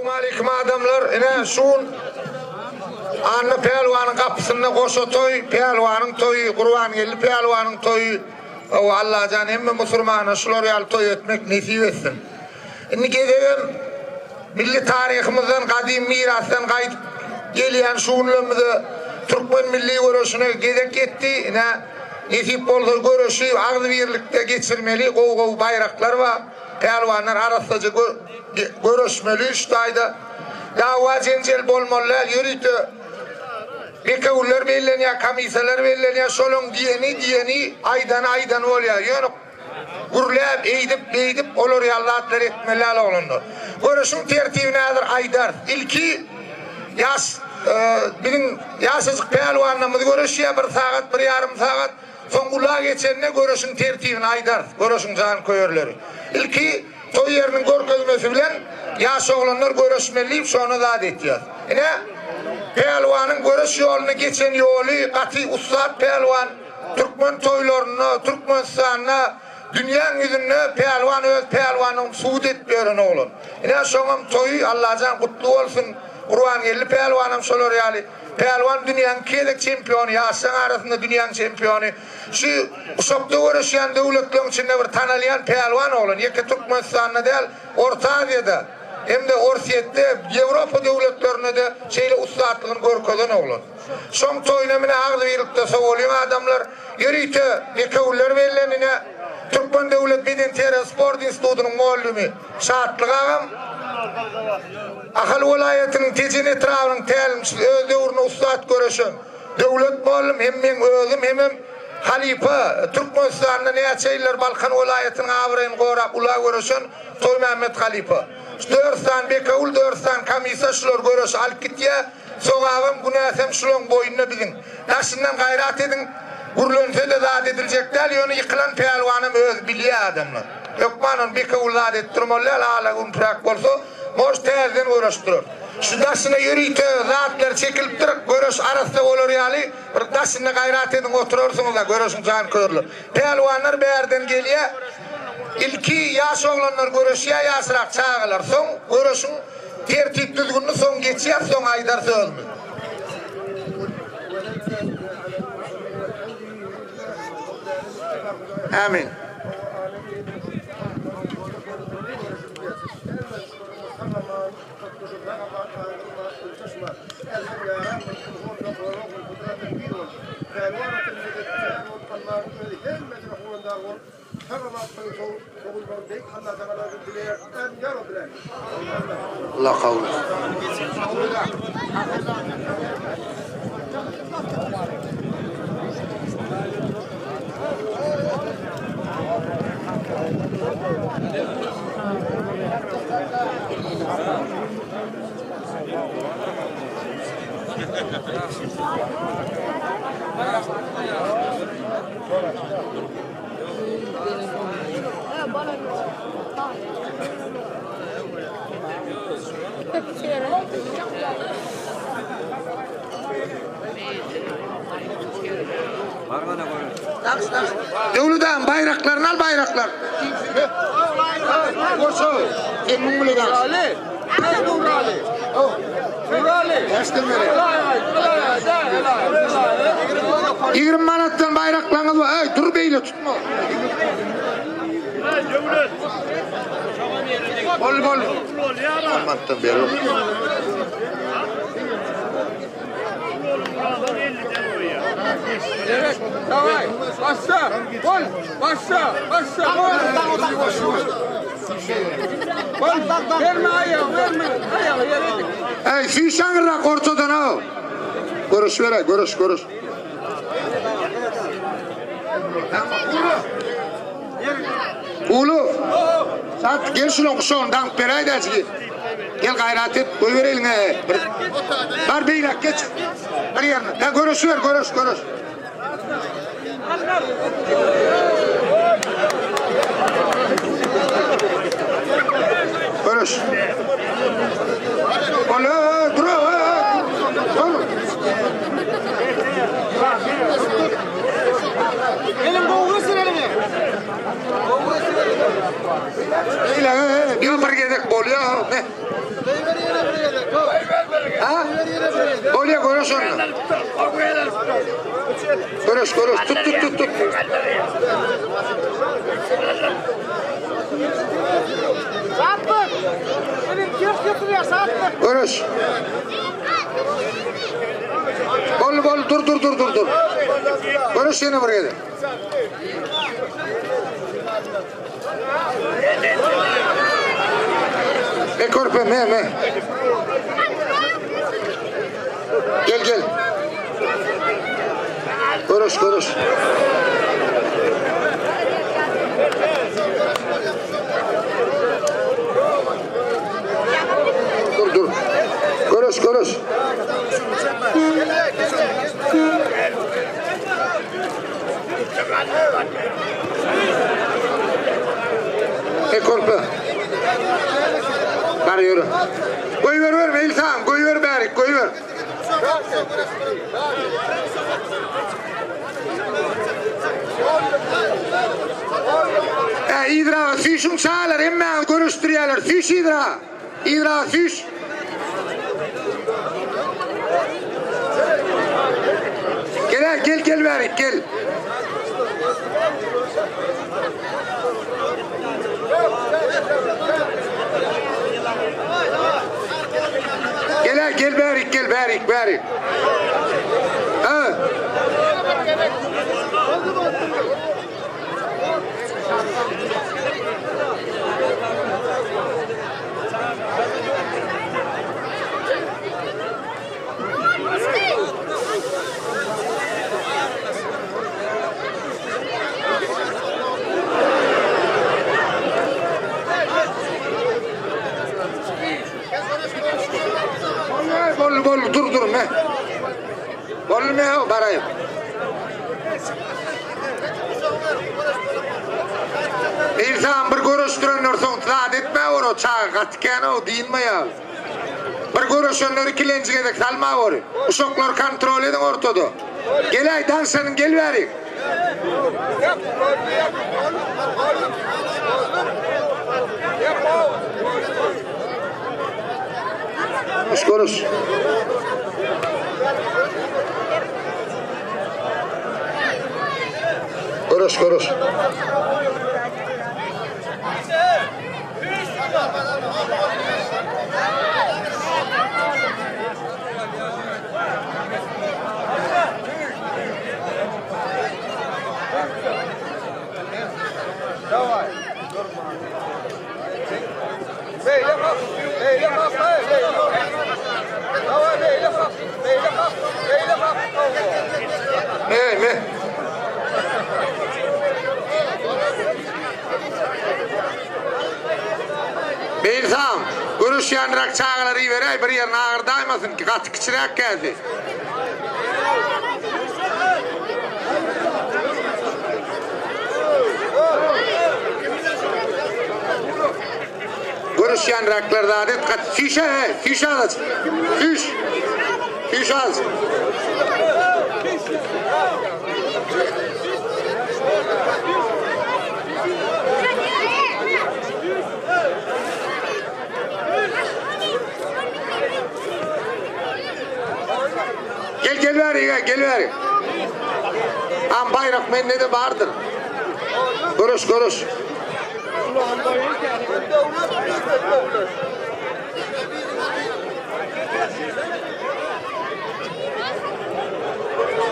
Assalamu alaykum adamlar. Ene şun anna pelwanın kapısına koşu toy, pelwanın toyu, Kurban geldi pelwanın toyu. O Allah can emme musulmana şular yal toy etmek nasip etsin. Inni gedeyim milli tarihimizden, kadim mirasdan kayıt gelen şunlumuzu Türkmen milli görüşüne gedek etti. Nasip boldu görüşü ağzı birlikte geçirmeli, kov bayraklar var. Pelvanlar arasıca görüşmeli işte ayda. Dava cencel bolmalılar yürütü. Bekavullar belirleniyor, kamisalar belirleniyor, solun diyeni aydan oluyor. Yani gurlayıp, eğdip olur ya Allah'lar etmeler olundu. Görüşün tertibine adır aydar. İlki bizim yasızlık pelvanlarımız görüşüyor bir saat, bir yarım saat. Son kulağa geçenine görüşün tertibine aydar. Görüşün can koyurları. İlki toy yerinin görkezmesi bilen yaş oğlanlar görüşmeliyip sonra da ediyor. Yine pelvanın görüş yolunu geçen yolu katı ustad pelvan Türkmen toylarını, Türkmenistan'ına dünyanın yüzünü pelvan öz pelvanın suud etmiyorun oğlun. Yine sonum toyu Allah'tan kutlu olsun. Kurban geldi pelvanım solar yali. Pelvan dünyanın kedek çempiyonu, yaşın arasında dünyanın çempiyonu. Şu uşakta uğraşan devletlerin içinde bir tanılayan pelvan olun. Yeki Türkmenistan'da değil, Orta Asya'da. Hem de Orsiyet'te, Avrupa devletlerine de şeyle ustaatlığını görkeden olun. Son toynamına ağzı birlikte savuluyor adamlar. Yürüyte, nekavullar belirlenine Türkmen Devlet Beden Terör Sport İnstitutu'nun muallimi Şahatlık ağam. Akıl vilayetinin tecin etrafının telim devuruna ustaat görüşün. Devlet muallim hem ben özüm hem Halife Türkmenistan'da ne şeyler Balkan vilayetinin avrayın korap ula görüşün Toy Mehmet Halife. Dörstan Bekavul dörstan kamisa şular görüş alkitiye soğağım günahsem şulun boyunna bilin. Taşından gayrat edin. Gurlönse de zat edilecekler yönü yıkılan pelvanım öz biliyor adamlar. Yokmanın Bekavul zat ettirmoller hala unprak bolsa moş terden uğraştırır. Şu daşına yürüyte zatlar çekilip durup görüş arasında olur yali. Bir daşına gayrat edin oturursunuz da görüşün can körlü. Pelvanlar bir yerden geliyor. İlki yaş oğlanlar görüşüyor, yaşırak çağırlar. Son görüşün tertip düzgününü son geçiyor, son aydar sözmüş. Amin. Allah kabul etsin. Devletten bayraklarını al bayraklar. Koşu. Emin bile dans. Ali. Ali. Oh. 20 manattan bayraklarınız var. Hey, dur beyle tutma. Bol. Manattan beri. Evet, davay. Başla. Gol. Başla. Gol. Verme ayağı, verme. Ayağı yere dik. Hey, fişangırak ortadan al. Görüş ver, görüş. Ulu. Saat gel şunu kuşağın, dank beraydı azgi. Gel gayret et, koy ver eline. Var beyrak, geç. Bir yerine. Ya görüş ver, görüş. Görüş. Ola, dur. Elim boğulu sıralımı. Bir gedek bol ya. Görüş onu. Görüş. Tut. Saatlik. Benim ters götürüyor saatlik. Görüş. Bol. Dur. Görüş yine buraya da. Korpe me. Gel. Görüş. Dur. Görüş. Korpe. Bari yürü. Koy ver İlham. Koy ver Berik. Koy ver. İdra fişun çağlar. Hemen görüştürüyorlar. Fiş İdra. İdra fiş. Gel Berik gel. Gel Berik. Ha. Bol dur me. Bol me o barayım. İnsan bir görüştürenler son tılaat etme o çağı katıken o değil mi ya? Bir görüşenler ikilenciye de kalma var. Uşaklar kontrol edin ortada. Gel dansanın gel verik. Konuş. Ne? Beyzam, görüş yandırak çağları verey bir yerine ağırdaymasın ki katı kıçırak geldi. Görüş yandıraklarda adet katı fiş alacak. Fiş alacak. Gel ver. Am bayrak mende de vardır. Görüş.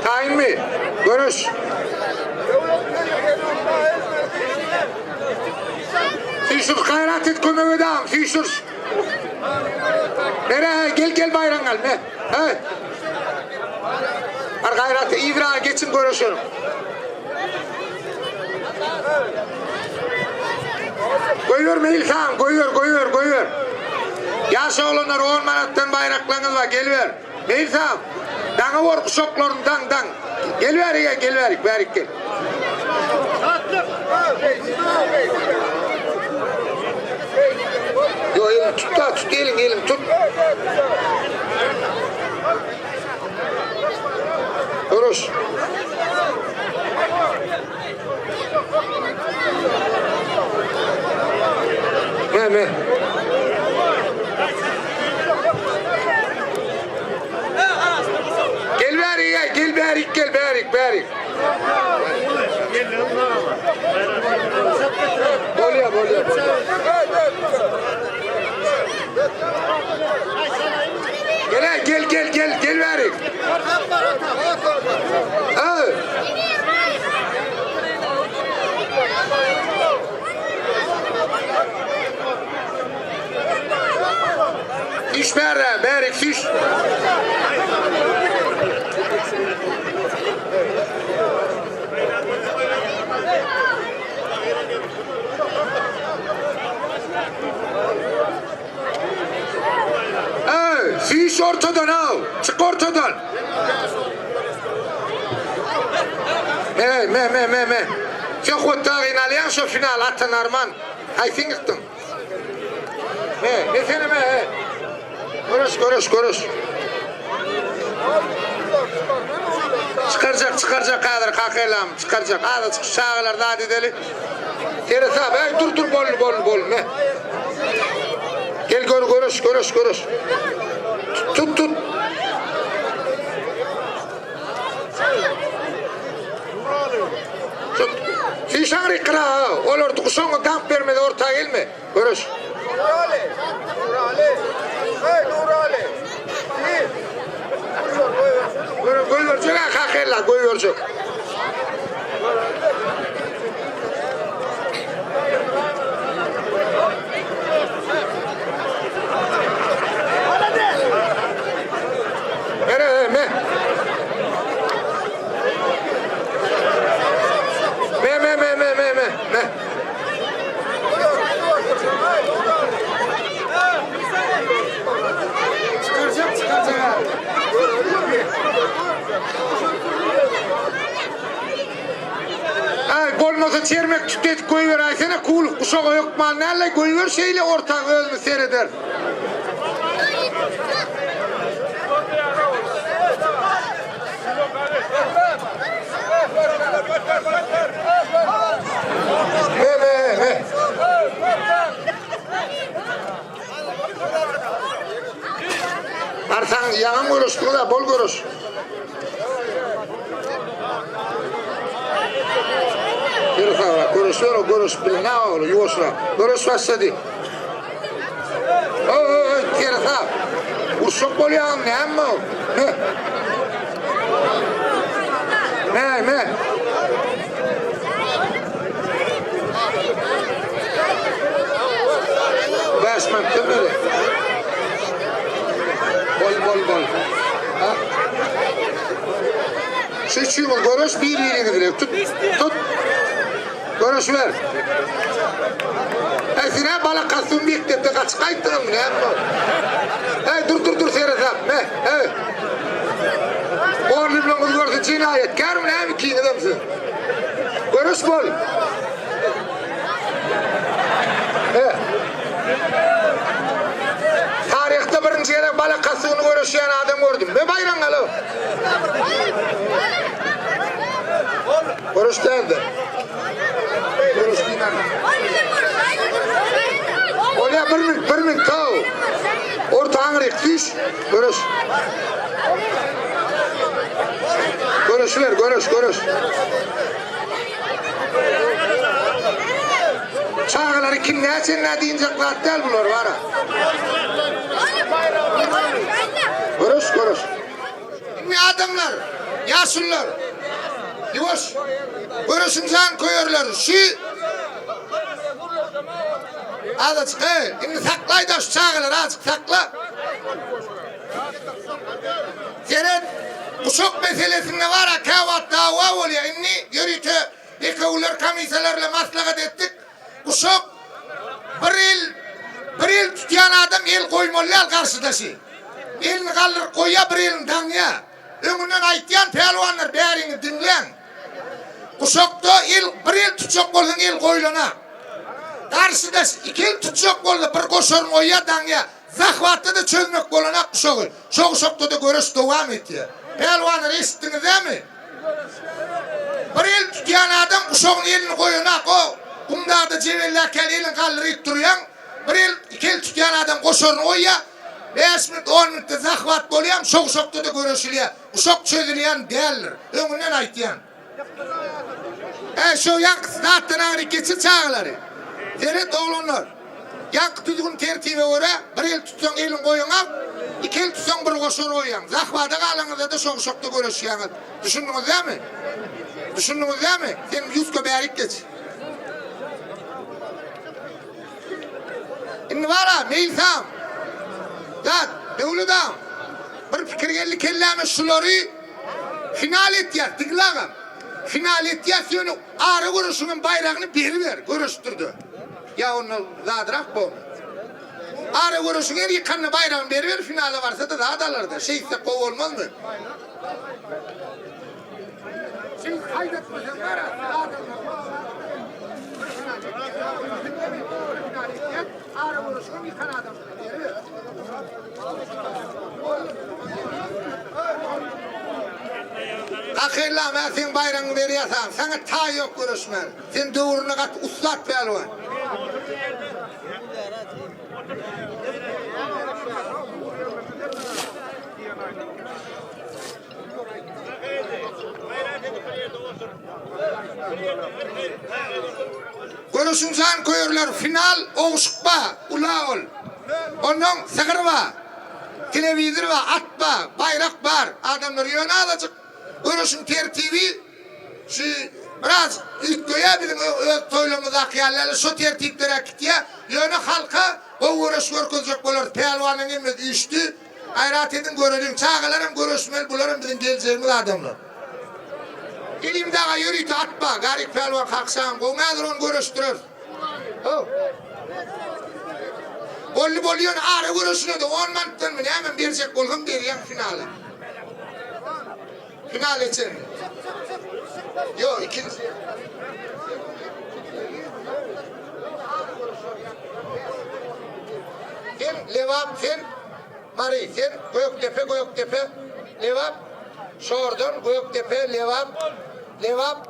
Tayin mi? Görüş. Fişur hayrat et konu ödem. Fişur. Nereye? Gel bayram al. Ne? Evet. Gayratı İdra geçin görüşürüm. Koyuyor mu İlhan? Koyuyor. Yaş oğlanlar 10 manattan bayraklarınız var. Geliver. İlhan. Dana var kuşakların dan. Geliver Berik gel. Yo elim tut elim tut. Konuş. Ne? Berik. Bolya. Gel Berik. Fiş Berik fiş. Fiş ortadan al. Çık ortadan. Me. Çok ottağın alayan şu final atın Arman. Hayfin yıktın. Ne seni me. Konuş. Çıkaracak kadar kakaylam. Çıkaracak. Hadi çık şağılar daha dedeli. Teresi abi. Dur bol. Ne? Gel konuş. Tut. Fişan rikra. Olur tukuşon kamp vermedi orta gelme. Konuş. Gol verecek ha kakayla gol verecek. Me. Çıkaracak. Bolmasa çermek tütet koyuver aysana kuğuluk kuşağı yok manlarla koyuver şeyle ortak özmü seyreder. Me. Arsan yalan görüştü da bol görüş. Görüş ne olur yuvasına. Görüş başladı. Teresa. Uşak bolyan ne ama? Me. Başman tümleri. Bol. Ha? Şu çiğmin görüş bir yerini direkt. Tut. Görüş ver. Esine balık kasım bekledi kaç kayıttın ne ama? Dur Teresa. Evet. Oğlum lan görsün cinayet. Karım ne mi ki adamsın? Görüş bol. Tarihte birinci yere balık kasığını görüşen adam gördüm. Ne bayram alo? Görüş geldi. Görüş dinar. Oraya bir min tav. Ortağın rektiş. Görüş. Görüş. Çağları kim ne deyince klattel bulur var ha. Görüş. Ne adamlar, yaşlılar. Yavaş. Görüşün can koyuyorlar. Azıcık şimdi saklaydı şu çağları azıcık sakla. Senin kuşak meselesinde var ha kavat dava oluyor. Şimdi yürütü ekavullar kamiselerle maslahat ettik. Kuşak bir yıl tutuyan adam el koymalılar karşıdaşı. Elini kalır koya bir yılın tanıya. Önünden aytyan pehlivanlar beğerini dinleyen. Kuşakta bir yıl tutacak olsun el koylana. Karşıda 2 yıl tutacak oldu bir koşarın oya tanıya. Zahvatı da çözmek olana kuşağı. Şu kuşakta da görüş devam etti. Pehlivanlar eşittiniz değil mi? Bir yıl tutuyan adam kuşağın elini koyana o. Kumdağda cevellerken elini kalır ittiruyan. Bir yıl 2 yıl tutuyan adam koşarın oya. 5 minut 10 minutda zahvat bolýan, şok-şokda da görüşilýär. Şok çözülýän däldir. Öňünden aýtýan. Şu ýank zatdan hareketçi çağlary. Dere doglanlar. Yak düzgün tertibe göre bir el tutsan elin koyuňa, iki el tutsan bir goşor koyuň. Zahvada galaňyzda da şok-şokda görüşýäňiz. Düşündiňiz dämi? Düşündiňiz dämi? Sen ýüzge bärik geç. Indi bara meýsam. Zat, döwledem. Bir pikir geldi kelleme şulary final etýär, diglagam. Final etýär, şonu ara görüşüň bayragyny beriber, görüşdirdi. Ya onu zadrak bu. Ara görüşün her yıkanlı bayrağın beriber finale varsa da daha dalardı. Şeyse kov olmaz mı? Şimdi kaydetmeyeceğim var ha. Ara görüşün yıkan adam beriber. Akırla ben sen bayrağını veriyorsan sana ta yok görüşmen. Sen doğruna kat uslat pelvan. Görüşün can koyurlar final oğuşukba ula ol. Onun sıkır var. Televizor var, at var, bayrak var. Adamlar yöne alacak. Görüşün tertibi şu biraz ilk göğe bizim toylumuzdaki yerlerle şu tertiplere gidiyor. Yöne halka o görüş görkülecek olur. Pelvanın emret işti. Ayrat edin görelim. Çağalarım görüşmeli bularım bizim geleceğimiz adamlar. İlimdağa yürüyütü atma. Garip pelvan kalksan. Konadır onu görüştürür. Bolli bolliyon ağrı görüşünü de 10 mantıdan mı hemen verecek olgun deriyen finale. Final için. Yok ikinci. Sen Levap sen Mari sen Göktepe Levap Şordon Göktepe Levap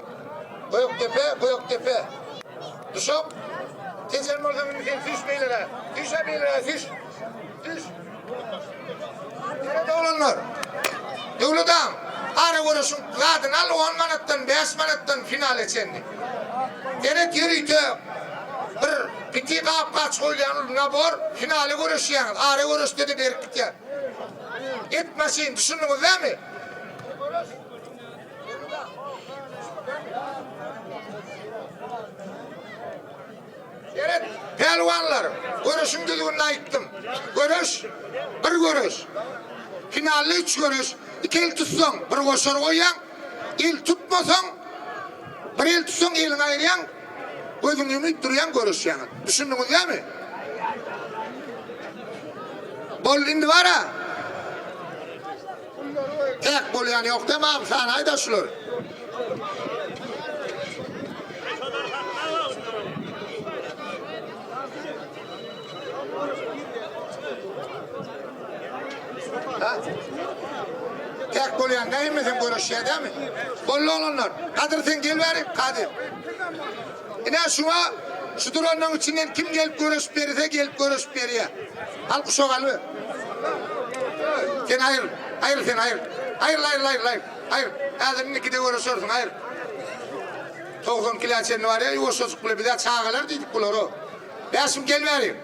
Göktepe Düşok Tecer morgamını sen düşmeylere düşemeylere düş Nerede olanlar Dövlüdağım Ara görüşün kadın al 10 manattan 5 manattan finale çendi. Deret yürüytü bir piti kaç koylayan nabor finale görüşüyen. Ara görüş dedi berkit yer. Etmesin düşündünüz değil mi? Deret pelvanlar görüşün düzgününü ayıttım. Görüş bir görüş. Finalde 3 görüş. 2 el tutsan bir koşar koyan, el tutmasan bir el tutsan elin ayırayan, gözün ümit duruyan görüş yani. Düşündünüz değil mi? Bol indi var ha. Tek bol yani yok demem sen hayda şular. Ha? Tek bolyan neyim mi sen görüşüyor değil mi? Bollu olanlar. Kadir sen gel verin. Kadir. Yine şuna şu duranın içinden kim gelip görüşüp verirse gelip görüşüp veriyor. Al kuşak alı. Sen hayır. Hayır sen hayır. Hayır. Hayır. Ağzının ikide görüşürsün hayır. 90 kilo çenli var ya yuva çocuk bile bir daha çağırlar dedik bunlar o. Beşim gel verin.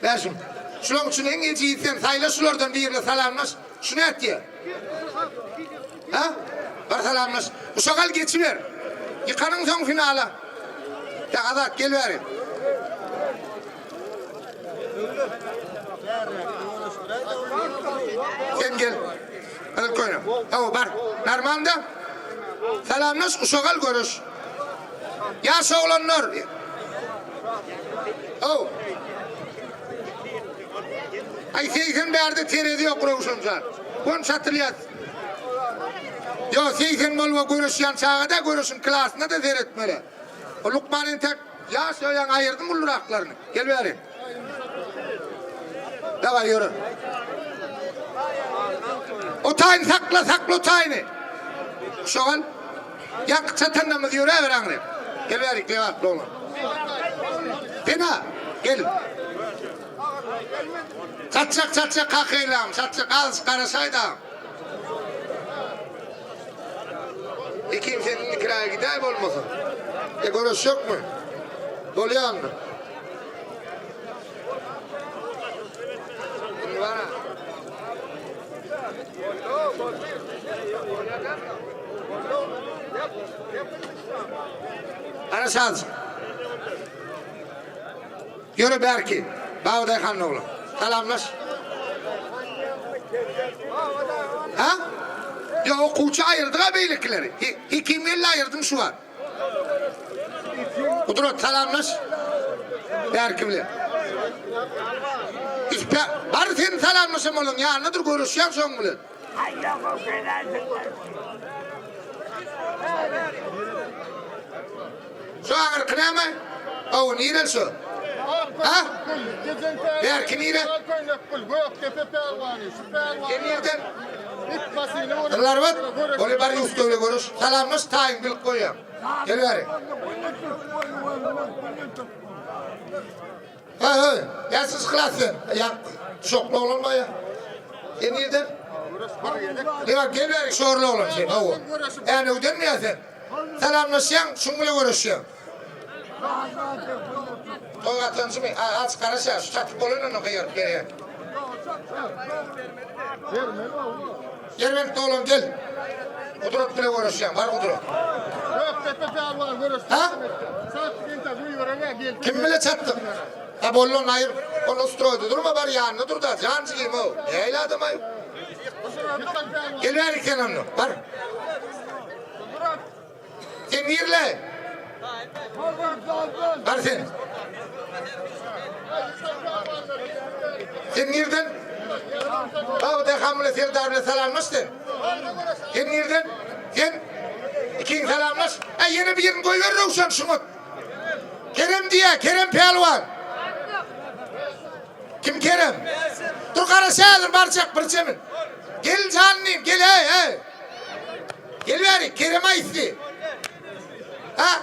Beşim. Şunun için en iyi yiğitsen sayla şulardan bir yerle salamlaş. Şunu et diye. Ha? Var salamlaş. Uşakal geçiver. Yıkanın son finala. Ya adak gel verin. Sen gel. Hadi koyun. Tamam var. Normalde salamlaş uşakal görüş. Yaşa olanlar. Oh. Ay seysen berde teredi yok kuruşumsan. Kon satılıyat. Yo seysen molva görüşen çağda görüşün klasında da seyretmeli. O Lukman'ın tek ya söyleyen ayırdım bulur haklarını. Gel verin. Davay yürü. O tayin sakla o tayini. Şoğal. Yak çatanlamız yürü verin. Gel verin. Gel verin. Pena. Gel. Çatçak kakıylam, çatçak az karasaydım. Kimsenin kiraya gider mi olmasın? Görüş yok mu? Doluyor mu? Şimdi bana. Arasaz. Yürü Berki. Bağday Hanlıoğlu. Selamlaş. Ha? Ya o kuğuça ayırdı ha beylikleri. Kimlerle ayırdın şu an? Kudret selamlaş. Berkimle. Bari senin selamlaşım olun ya. Nedir görüşeceğim son bile. Şu an ırkına mı? O nire şu? Ha? Berki nire? Nirden? Tırlar var. Onu bari usta öyle görüş. Selamlaş tayin bilip koyayım. Gel bari. Hey. Ya siz kılasın. Ya şoklu olma ya. Nirden? Gel bari şorlu olun sen. Yani öden mi ya sen? Selamlaşacaksın, şunla görüşeceksin. Toy atansın mı? Az karışa, şu çatıp olun onu kıyır geriye. Yermen oğlum gel. Kudret bile görüşeceğim, var Kudret. Ha? Kim bile çattı? Ha bollon hayır, onu ustroydu. Durma bari yanına dur da, cancıyım o. Neyle adam ayıp? Gel ver kenanını, var. Sen yerle. Var sen. Sen nereden? Bağda hamle serdarla selamlaştın. Sen nereden? Sen ikin selamlaş. Yeni bir yerini koyuver Ravşan şunu. Kerem diye, Kerem Pelvan. Kim Kerem? Dur karışadır barcak barçamın. Gel canlıyım, gel hey. Gel ver, Kerem Aysi. Ha?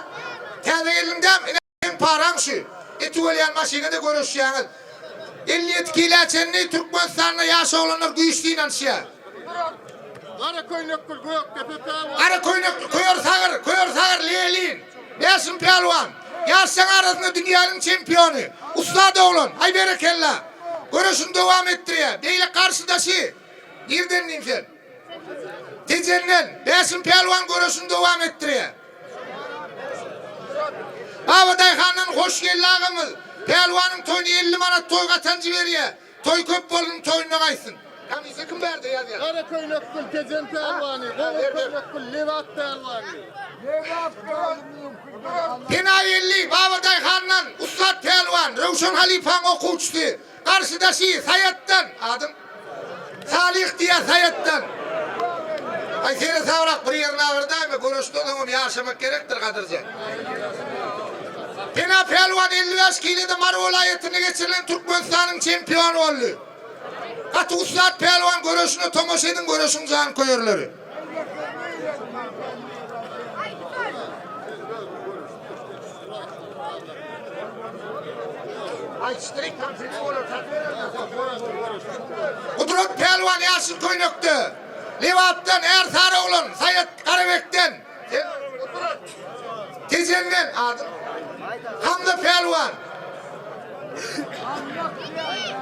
Tezde elimden param şu. Tuvalyan maşinede görüşeceğiniz. 57 kilo çenli Türkmenistan'da yaş olanlar güçlüyle şey. Ara koynak koyur sağır leyleyin. Beşin pelvan. Yaşın arasında dünyanın şampiyonu. Usta da olun. Hay berekella. Görüşün devam ettiriyor. Değil karşıdaşı. Nereden diyeyim sen? Tecenden. Beşin pelvan görüşün devam ettiriyor. Bağday Han'ın hoş geldi ağımız. Pelvanın toyunu 50 manat toy katancı veriyor. Toy köp bolun toyunu kaysın. Kamisi kim verdi ya diye. Karaköy Nökkül Tezen Pelvani, Karaköy Nökkül Levat Pelvani. Penayelli Bağday Han'ın Ustad Pelvan, Rövşen Halifan okuçtu. Karşıdaşı Sayat'tan adım. Salih diye Sayat'tan. Ay seni savrak bir yerine ağırdayım mı? Konuştuğum yaşamak gerektir Kadırca. Pena Pelvan 55 kiloda Mar vilayetine geçirilen Türkmenistan'ın şampiyonu oldu. Katı Ustad Pelvan görüşünü tomoş edin görüşün can koyurları. Kudret Pelvan Yasin Koynuk'tu. Livat'tan Ersarıoğlu'nun, Sayet Karabek'ten. Tezen'den adım. Hamza Pelvan.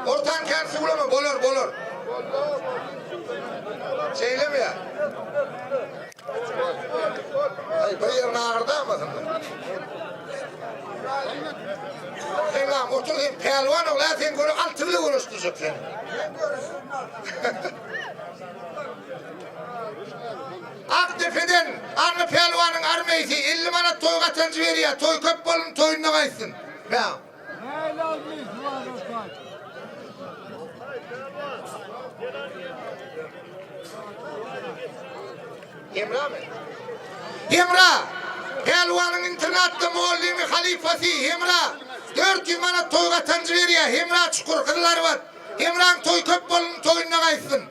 Ortan kendisi bulama, bolur. Şeyle mi ya? Ay bayırın ağırda mı? Sen lan otur sen Pelvan ol ha sen görü altı bile konuşturacak seni. Aktepe'den Arnı Pelvan'ın armeysi 50 manat toy katancı veriyor. Toy köp bolun toyuna kaysın. Ya. Emrah mı? Emrah. Pelvan'ın internatta muallimi halifası Emrah. 400 manat toy katancı veriyor. Emrah çukur kırlar var. Emrah'ın toy köp bolun toyuna kaysın.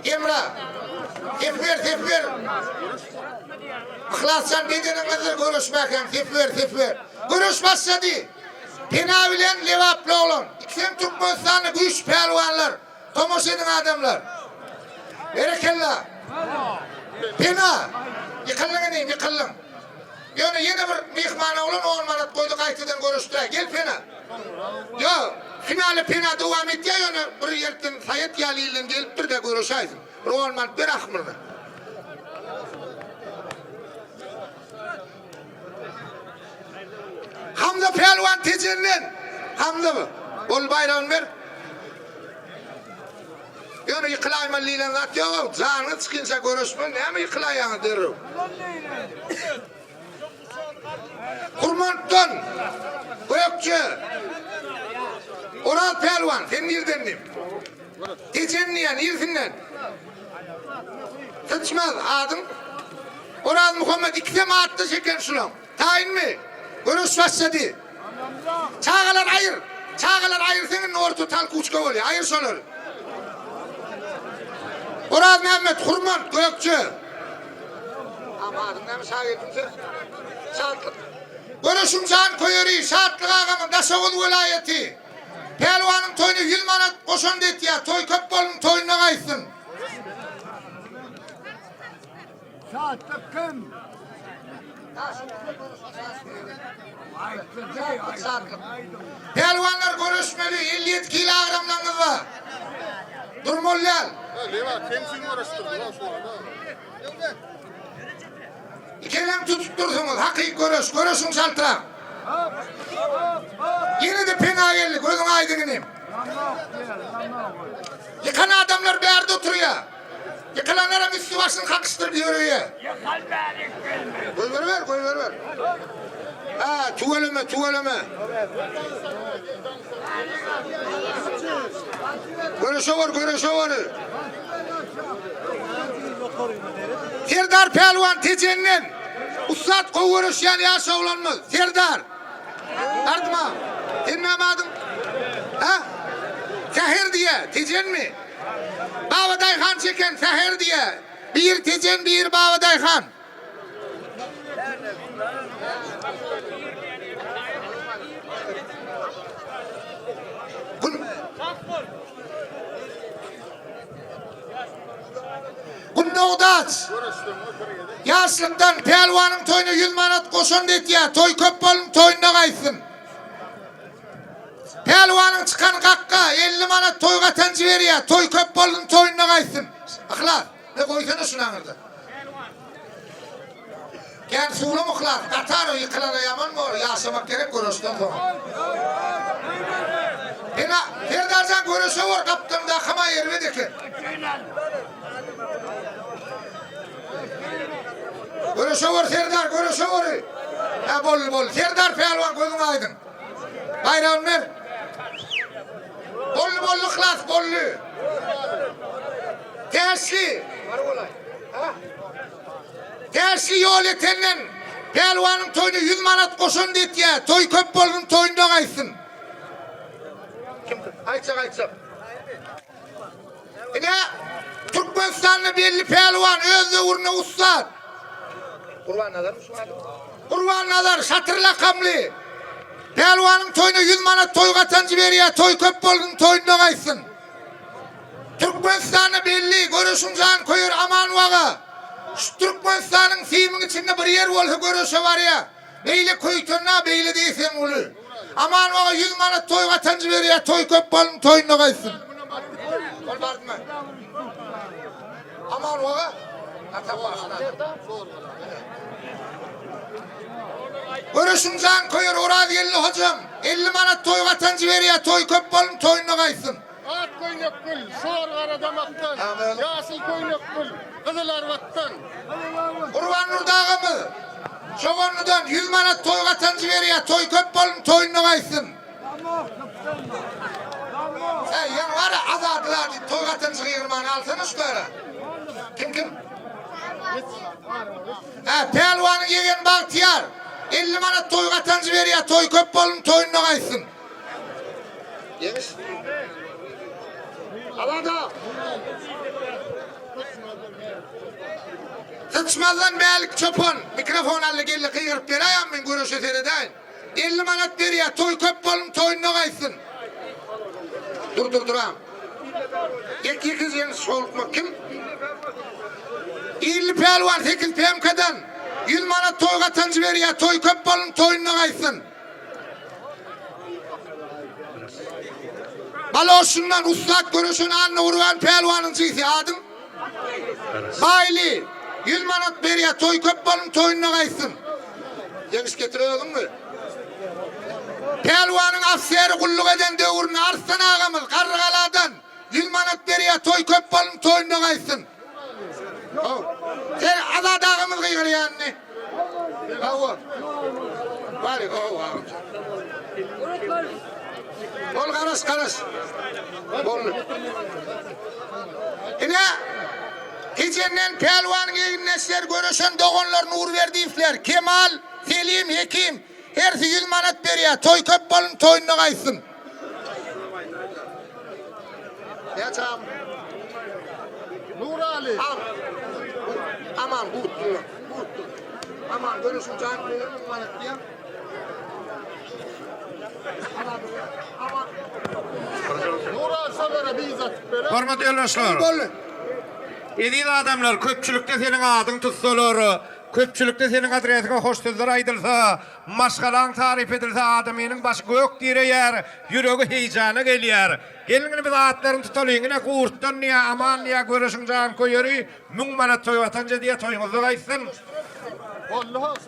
Emrah. Tepver. İhlascan dedenin kızı görüşmeken tepver. Görüş başladı. Pena bilen Levaplı olun. İkisem Türkmenistan'ı güç pehlivanlar. Tomoş edin adamlar. Berekella. Pena. Yıkıllın edeyim, yıkıllın. Yani yine bir mihmana olun, 10 manat koyduk aytıdan görüştüre. Gel Pena. Yo, finali Pena devam et ya, yani bir yerden sayet yaliyle gelip bir de görüşaydın. Bir 10 manat bir akmırını. Hamza pehlivan tecenden. Hamza mı? Ol bayrağını ver. Yani yıkılayman liyle zat yok. Zanı çıkınca görüşmen. Ne mi yıkılayanı derim? Kurmanton. Gökçe. Oral pehlivan. Sen nerdendim? Tecenniyen, İrfinden. Sıçmaz adın. Oral Muhammed ikide mi attı çeken şulam? Tayin mi? Görüş başladı. Çağalar ayır. Çağalar ayır senin orta tal kuçka oluyor. Ayır şunları. Oral Mehmet Kurman Gökçe. Ama adın ne mi sen? Şartlık. Görüşüm can koyuyor. Şartlık ağamın Daşoğlu vilayeti. Pehlivanın toyunu 100 manat koşan det ya. Toy köpbolun toyuna kaysın. Şartlık kim? Pehlivanlar görüşmeli. 57 kilogramlarınız var. Durmollal. Leva temsil uğraştırdı lan sonra da. İkelem tutup dursunuz. Hakik görüşün şaltıra. Yine de Pena geldi. Gözün aydınınım. Yıkan adamlar bir yerde oturuyor. Yıkılanlara üstü başını kakıştır diyor ya. Koy ver. Ha, tuvaleme. Görüşe var. Serdar pehlivan tecennen. Ustad kovuruş yani yaşa olanmaz. Serdar. Ardıma. Senin amadın. Ha? Seher diye. Tecen mi? Bağdayhan çeken Seher diye. Bir tecen bir Bağdayhan. Kundoğdaç. Yaşlıktan pehlivanın toyunu 100 manat koşun det ya. Toy köpbolun toyunda kaysın. Pehlivanın çıkan kakka 50 manat toy katancı ver ya. Toy köpbolun toyunda kaysın. Aklar. Ne koysana şuna orada. Gel suğla mıklar. Katar o yıkılana yaman mı olur? Yaşamak gerek görüşten sonra. Pena, Ferdarcan görüşe var kaptığımda kama yerime deki. Görüşe var Serdar, görüşe var. Ha bol. Serdar pehlivan gözün aydın. Bayrağını ver. Bollu klas, bollu. Tersi yol etenden pehlivanın toyunu 100 manat koşun det ya. Toy köpbolun toyunda kaysın. Kim? Aytsak. Yine Türkmenistanlı belli pehlivan özü uğruna ustad. Kurban Nazar mı şu adam? Kurban Nazar şatır lakamlı. Pehlivanın toyunu 100 manat toy katancı ver ya. Toy köpbolun toyunda kaysın. Türkmenistanlı belli. Görüşün can koyur aman vaga. Şu Türkmenistan'ın filmin içinde bir yer olsa görüşü var ya. Beyle koyturna beyle değilsen olur. Aman vaga 100 manat toy katancı ver ya. Toy köpbolun toyunda kaysın. Ol bardı mı? Aman vaga. Görüşün can koyur orada geldi hocam. 50 manat toy katancı ver ya. Toy köpbolun toyunda kaysın. At koynak kul, şor karadamaktan, yasıl koynak kul, kızıl arvattan. Kurban Nurdağı mı? Çoğunludan 100 manat toy katancı ver ya. Toy köpbolun toyunda kaysın. Sen yan var ya azadılar toy katancı kıyırmanı alsana şu kadar. Kim? Ha pehlivanın yegen Bahtiyar. 50 manat toy katancı ver ya. Toy köpbolun toyunda kaysın. Yemiş. Havada. Sıçmazdan melik çopun. Mikrofon alı geldi kıyırıp geleyim ben görüşü seyredeyim. 50 manat berýär. Toy köp bolun toyuna gaýsyn. Dur. İkinci yeni soğukma kim? 50 pelvan 8 PMK'dan 100 manat toy katancı veriyor. Toy köp bolun toyuna gaýsyn. Baloşundan ustat görüşün anne urgan pelvanın çiğsi adım. Bayli 100 manat veriyor. Toy köp bolun toyuna gaýsyn. Yemiş getirelim mi? Pelvanın afseri kulluk eden döwürüne Arslan ağamız Kargaladan 100 manat veriyor. Toy köp bolun toyuna gaýsyn. Sen azad ağamız kıygır yani. Bari Ol karas. Bol. Yine gecenden pelvanın eginnesler görüşen doğanlarını uğur verdiyifler. Kemal, Selim, Hekim. Hersi 100 manat veriyor. Toy köp bolun toyuna gaýsyn. Ya çam. Nurali. Aman gut. Aman görüşün can koyuyor manat diye. Nural sabara bizzat bere. Hormat yoldaşlar. Edil adamlar köpçülükte senin adın tutsalar, köpçülükte senin adresine hoş sözler aydılsa, maşgalan tarif edilse adamının başı gök direyer, yüreği heyecana gelyer. Gelin biz atların tutalıyına kuğurttan niye aman niye görüşün can koyuyor, mün manat toy vatanca diye toyunuzu gaysın.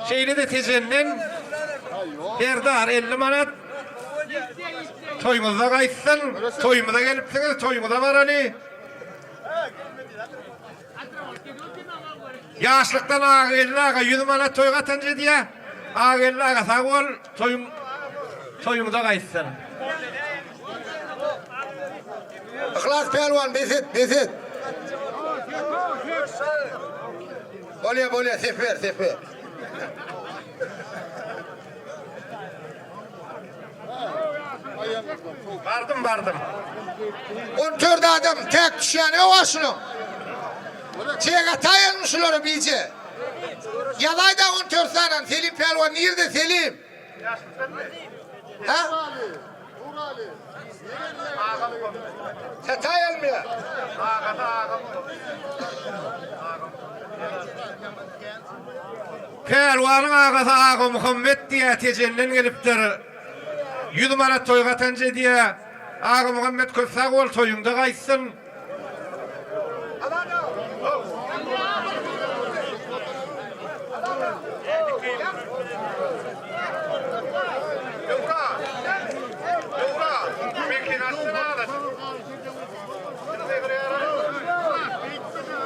Şeyli de tecennin, Erdar 50 manat, toyumuza gaysın, toyumuza gelipsiniz, toyumuza var Ali. Yaşlıktan ağırlığa 100 manat toy katıncı diye ağırlığa sağ ol toyumuza gaysın. İhlas pelvan besit. Bolya sefer. Bardım. 14 adam tek düşen o aşını. Çeğe tayılmışlar bize. Yalayda 14 tane Selim pelvan nerede Selim? Ha? Nurali. Sen tayılmıyor. Pelvanın ağası Ağa Muhammed diye tecennin geliptir. 100 manat toy katıncı diye Ağa Muhammed köp sağ ol toyunda gaysın.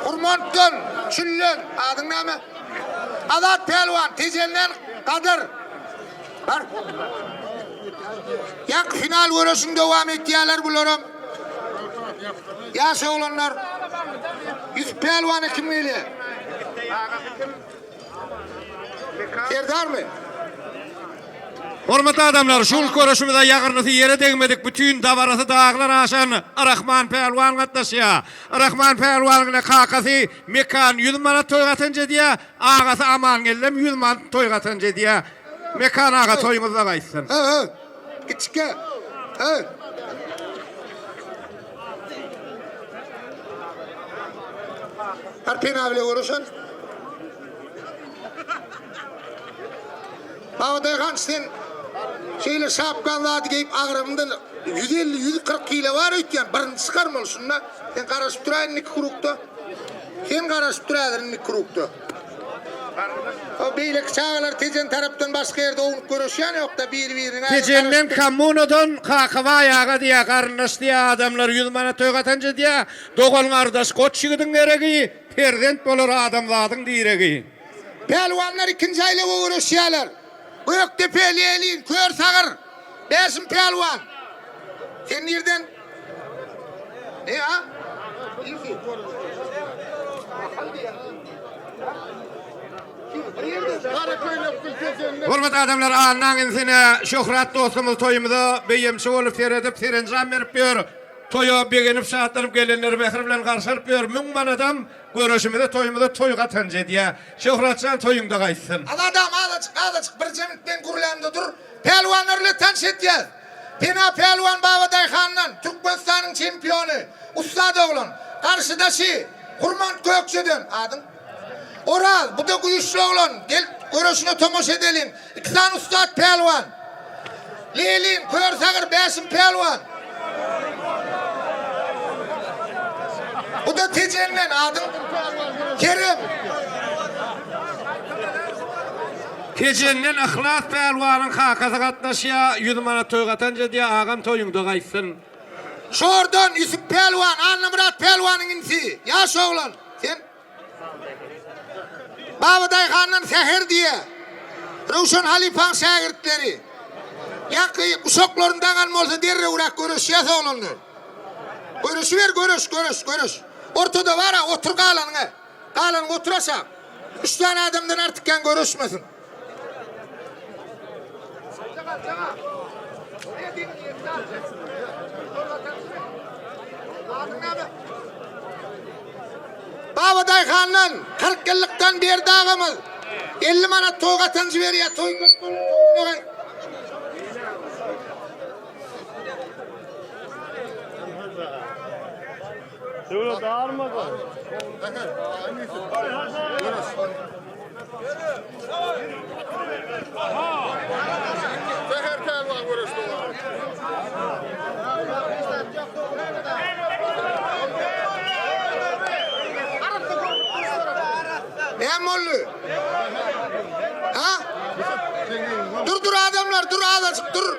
Kurmonttun, Çüllün, adın nami? Azat pelvan, tecellen Kadir. Var. Yak final görüşün devam ettiyalar bulurum. Yaş oğlanlar. Yüz pelvanı kim geliyor? Serdar mı? Hormatly adamlar, şul görüşümizde ýagyrnysy yere degmedik. Bütün davarasy dağlar aşan Rahman Pelwan gatnaşýar. Rahman Pelwanyň kakasy Mekan 100 manat toy gatynja diye, ağasy aman geldim 100 manat toy gatynja diye. Mekan ağa toyumuzda gaýsyn. Ha. Kiçike. Ha. Arpen abiyle görüşün. Bağdaygan sen şeyle şapkanladı giyip ağrımından 150-140 kilo var ötken birinci çıkarmalı şunla. Sen karışıp durayın iki kurukta. Sen karışıp durayın iki kurukta. O beylek çağlar tezen taraftan başka yerde oğunup görüşen yok da bir-birine. Tecenden kommunodon kakava ayağa diye karındaş diye adamlar 100 manat toy gatynja diye dogal kardaş koç ýigidin geregi perdent bolar adamlaryň diregi. Pelvanlar ikinci aile görüşýärler. Göktepe'li elin, kör sağır. Beşim pelvan. Sen nereden? Ne ha? Hormat adamlar, anlaň insine şöhret dostumuz toyumuza beýemçi bolup seredip serenjam berip ber. toya begenip şahatlanıp gelenleri behir bilen karşılıp ber. Müň man adam görüşümde toyumda toy gatan diye. Şöhratçan toyunda gaýsyn. Adam azıcık bir cemitten gurulanda dur. Pelwanlarla tanış etýär. Pena pelwan Babaday Han'dan Türkmenistan'ın çempionu Ustad oğlan. Karşıdaşı Kurman Kökçe'den adın. Oral bu da güýçli oğlan. Gel görüşüne tomoş edelim. İki tane Ustad pelwan. Lelin Körsagır Beşim pelwan. Bu da Tecen'den adın Kerim. Tecenlen Ihlas pelwanyň hakaza gatnaşýa ýüzmana toy gatança diýe agam toýuňda gaýsyn. Şordan Yusuf pelwan, Anna Murat pelwanyň insi. Ýaş oğlan. Sen Babaday Han'dan Seher diye. Ruşen Halifaň şagirtleri. Ýaky uşaklaryndan alma bolsa derre urak görüşýär oğlanlar. Görüşüber görüş. Ortada var ha otur galanyňa. Galanyň oturaşak. 3 tane adamdan artykkan görüşmesin. Babaday Han'dan 40 yıllıktan berdi ağamız. 50 manat toy gatanjy berýär. Toy Devlet ağırmadı. Seher pelwan görüşdi. Ne mollu? Ha? Dur adamlar, dur azıcık dur.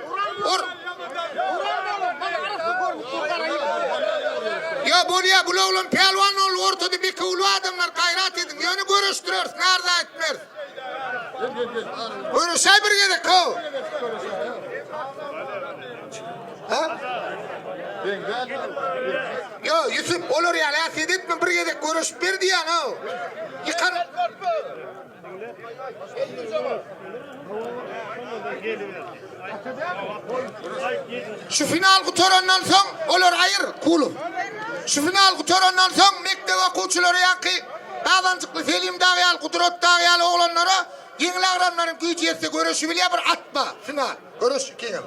Ya bu niye bu oğlum pelvan ol ortada bir kıvlı adamlar gayret edin. Yani görüştürüyoruz. Nerede etmez? Görüşey bir gidek kıv. Ha? Yo Yusuf olur ya. La sedit mi bir gidek görüş bir diyen o. Yıkan. Şu final kutorandan son olur ayır kulu. Şu final kutorandan son mektep okuçuları yankı Kazancıklı Selim Dağıyal, Kudret Dağıyal oğlanlara yeni ağramların gücü yetse görüşü bile bir atma final. Görüş kim?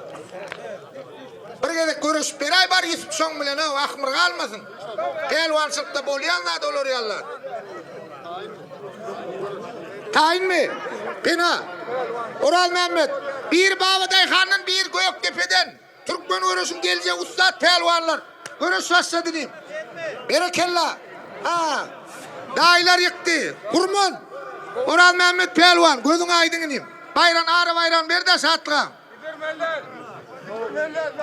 Bir gedek görüş bir ay var Yusuf son bile ne akmır kalmasın. Pelvansılıkta bolyanlar da olur yallar. Tayin mi? Pena. Oral Mehmet. Bir Babaday Han'ın bir Göktepe'den Türkmen görüşün gelecek ustad pelvanlar. Görüş başladı diyeyim. Berekella. Ha. Dayılar yıktı. Kurman. Oral Mehmet pelvan. Gözün aydın diyeyim. Bayran ağrı bayran ver de satlığa.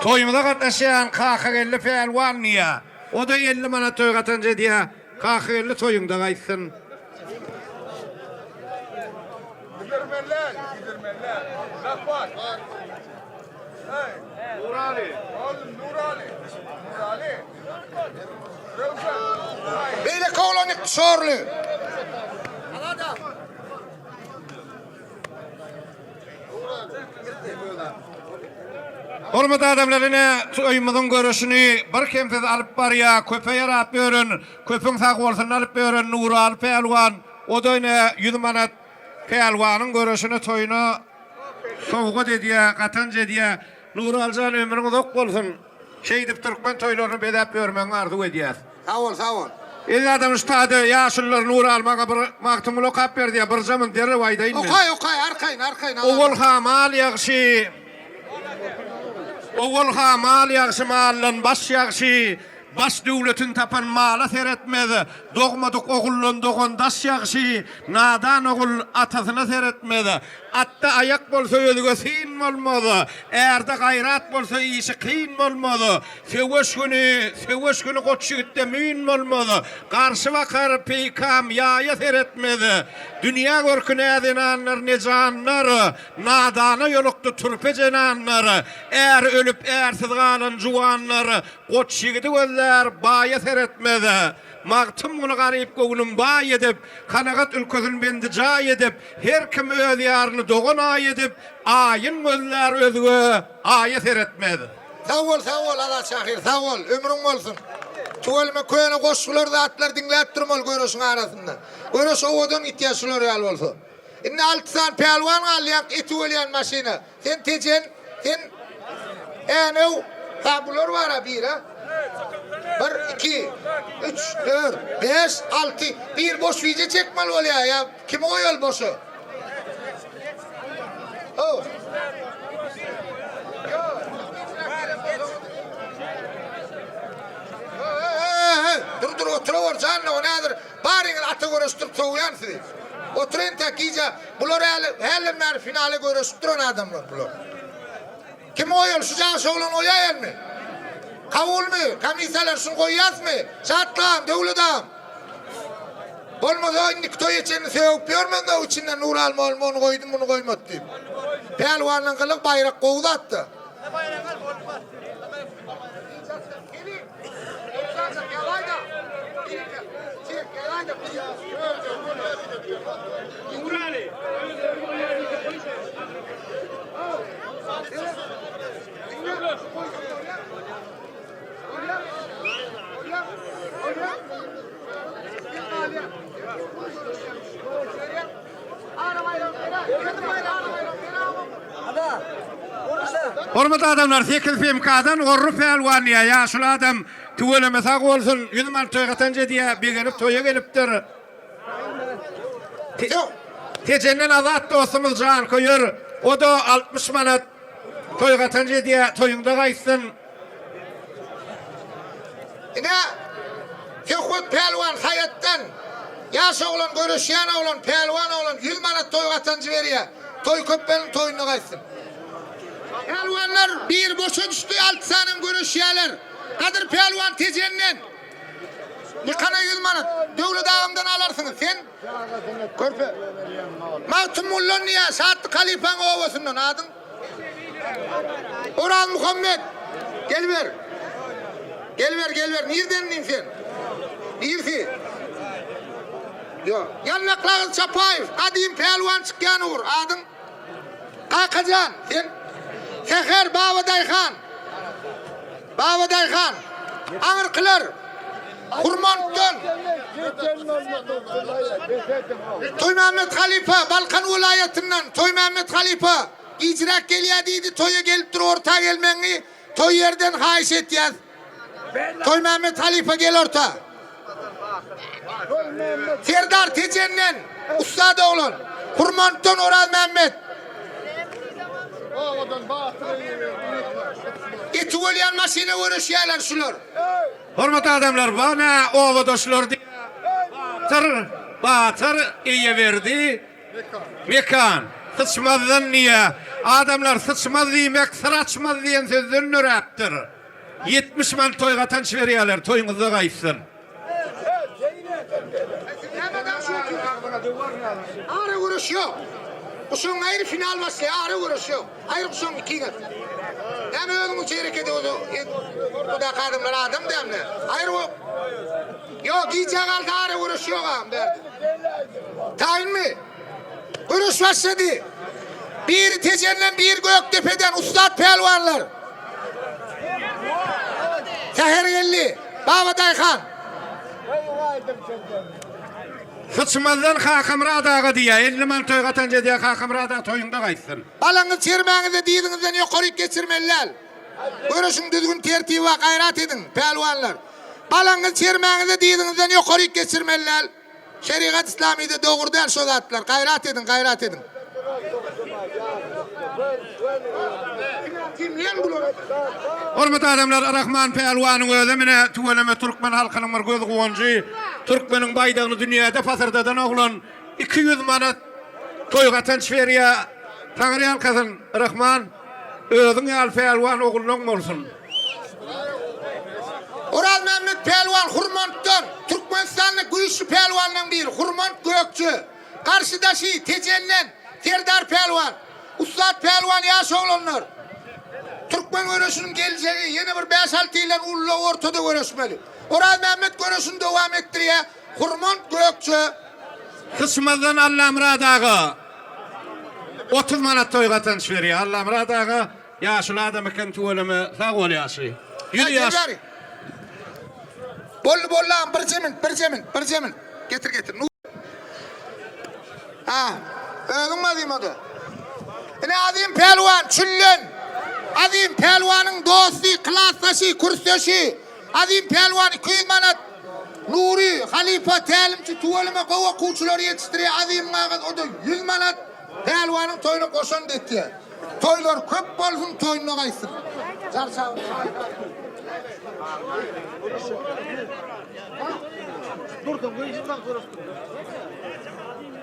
Toyumda gatnaşýan Kahagelli pelwan niýe? O da 50 manat toy gatança diýe Kahagelli toyuňda gaýsyn. Gidermenler. Rahbar. Hey. Nurali. Oğlum Nurali. Rövşen. Beyle kovlanık sorlu. Hormatly adamlaryna toýumyzyň görüşini bir kemsiz alyp barýa, köpe ýarap berýän, köpüň sag bolsun alyp berýän Nural pelwan. O da ine 100 manat pelwanyň görüşini toýuna sowga dediýe, gatança diýe. Nuraljan ömrüň uzak bolsun. Şeýdip Türkmen toýlaryny bedäp bermeň arzu edýär. Sağ ol. El adam ustady ýaşullar Nural maga bir maktumly okap berdi, bir zaman dere waýdaýyn. Okay, arkayın. Owul hamal ýagşy. Owul hamal ýagşy mallan baş ýagşy. Baş döwletin tapan mala seretmedi. Dogmadyk ogullan dogan daş ýagşy. Nadan ogul atasyna seretmedi. Atda ayak bolsa özüge sin bolmady. Erde gayrat bolsa işi kyn bolmady. Seweş güni goçygytda mühim bolmady. Garşy wakar peýkam ýaýa seretmedi. Dünýä görküne denanlar nejanlar, nadana ýolukda turpe jenanlar, ölüp ärsiz galan juwanlar, goçygydy gözler baýa seretmedi. Magtym bunu garyp göwnüm baý edip, kanagat ülkesini bendi jaý edip, her kim öz ýaryny dogan aý edip, aýyn gözler özüge aýa seretmedi. Sağ ol Allah Şahir, sağ ol. Ömrün olsun. Tuvalime köyene koşkular da atlar dinleyip durmalı görüşün arasında. Görüş ovadan ihtiyaçlar yal olsun. İnne 6 tane pelvan alayak eti olayan maşina. Sen tecen, sen enev tabular var ha bir ha. 1, 2, 3, 4, 5, 6. Bir boş vize çekmeli oluyor ya. Kim o yol boşu? Oh. Dur oturuyor canlı o nedir? Bari atı görüştürüp soğuyan sizi. Oturun tekice bular helenler finale görüştüren adamlar bular. Kim o yol şu can şoğlan o yayın mı? Kavul mu? Kamisalar şunu koyuyaz mı? Şartlam, devletam. Olmaz o indik toy içini sevip görmen de o içinden nur alma olma onu koydum bunu koymadı diyeyim. Pelvanla kılık bayrak kovdu attı. Hormatly adamlar, 8 FMK'dan Orru Pelwaniya ýaşly adam tüwelemese bolsun, 100 man toýgatan diye bir gelip toýa gelipdir. Tejenden azat dostumuz Can Koyur, o da 60 manat toýgatan diye toýunda gaýsyn. Ine Fehut Pelwan hayattan ýaşy oglan görüşýän oglan Pelwan oglan 100 manat toýgatan berýär. Toy köpbenin toýuna gaýsyn. Pelwanlar bir boşa düştü 6 sanım görüşýärler. Kadir pelwan tejenden. Yıkana 100 manat. Döwlet ağamdan alarsınız sen. Körpe. Mawtum Mullan niye saat Kalipan ovasından adın? Orhan Muhammed. Gel ver. Gel ver. Nereden sen? Neresi? Yok. Yanlaklar Çapayev. Kadim pelwan çıkyan uğur. Adın? Kakacan. Sen? Seher Baba Dayhan. Ağırkılar. Hurmanton. Toy Mehmet Halifa. Balkan vilayetinden. Toy Mehmet Halifa. İcrak geliyadiydi. Toya gelip dur orta gelmeni. Toy yerden hayiş et yaz. Toy Mehmet Halifa gel orta. Serdar Tecen'den. Ustada olan. Hurmanton Orhan Mehmet. Eti olayan masine görüşýärler şular. Hormatly adamlar, bana ovadoşlar diye batır iye verdi. Mekan sıçmazdan niye? Adamlar sıçmaz diýmek, sıraçmaz diýen sözden nöräpdir. 70 man toýgatan berýärler, toýuňyzda gaýsyn. Ara görüşüyor. Kuşun ayrı final maçı, ara görüşüyor. Ayrı kuşun ikiyle. Hem özümü çeyrek ediyordu. Bu da kadınlar adam demle. Ayrı o. Yok iyice kaldı ara görüşüyor ağam derdi. Tayin mi? Görüş başladı. Bir Tecen'den bir Göktepe'den ustad pelvanlar. Seher geldi. Baba Dayhan. Sıçmazdan Hakamradaga diye 50 man toýgatan diye Hakamrada toýunda gaýsyn. Balanı çermeňizde diýdiňizden ýokary geçirmeliler. Görüşüň düzgün tertibi we gaýrat edin pelwanlar. Balanı çermeňizde diýdiňizden ýokary geçirmeliler. Şeriat İslamiýde dogurdan şol atlar. Gaýrat edin. Hormatly adamlar, Rahman Pelwanyň özü mine tuweleme Türkmen halkynyň bir göz gowanjy, Türkmeniň baýdagyny dünýäde pasardadan oglan 200 manat toýgatan berýär. Taňry halkasyn Rahman özüň ýal Pelwan oglunyň bolsun. Orhan Mehmet Pelwan Hurmanton, Türkmenistanly güýçli pelwanlaryň biri, Hurmant Gökçü. Karşıdaşı Tecen'den Serdar Pelwan, Ustad Pelwan ýaş oglanlar. Türkmen görüşünün geleceği yeni bir 5-6 ile ulla ortada görüşmeli. Orhan Mehmet görüşünü devam ettiriyor. Hurmant Gökçü. Kısmazdan Allamradaga 30 manat toýgatan berýär. Allamradaga Yaşlı adam eken tuvaleme sağ ol yaşı. 100 yaş. Bol lan bir cemin. Getir. Ha. Öldün mü adayım adı? Ne adayım pelvan, çüllün. Adayım pelvanın dostu, klastaşı, kursdaşı. Adayım pelvan 200 manat. Nuri, Halifa, təlimçi, tuvalime kova kuçuları yetiştiriyor. Adayım mağaz, o da 100 manat. Pelvanın toyunu koşan detti. Toylar köp bolsun, toyunu kaysın. Çarşavı. Durdum, bu işimden konuştum.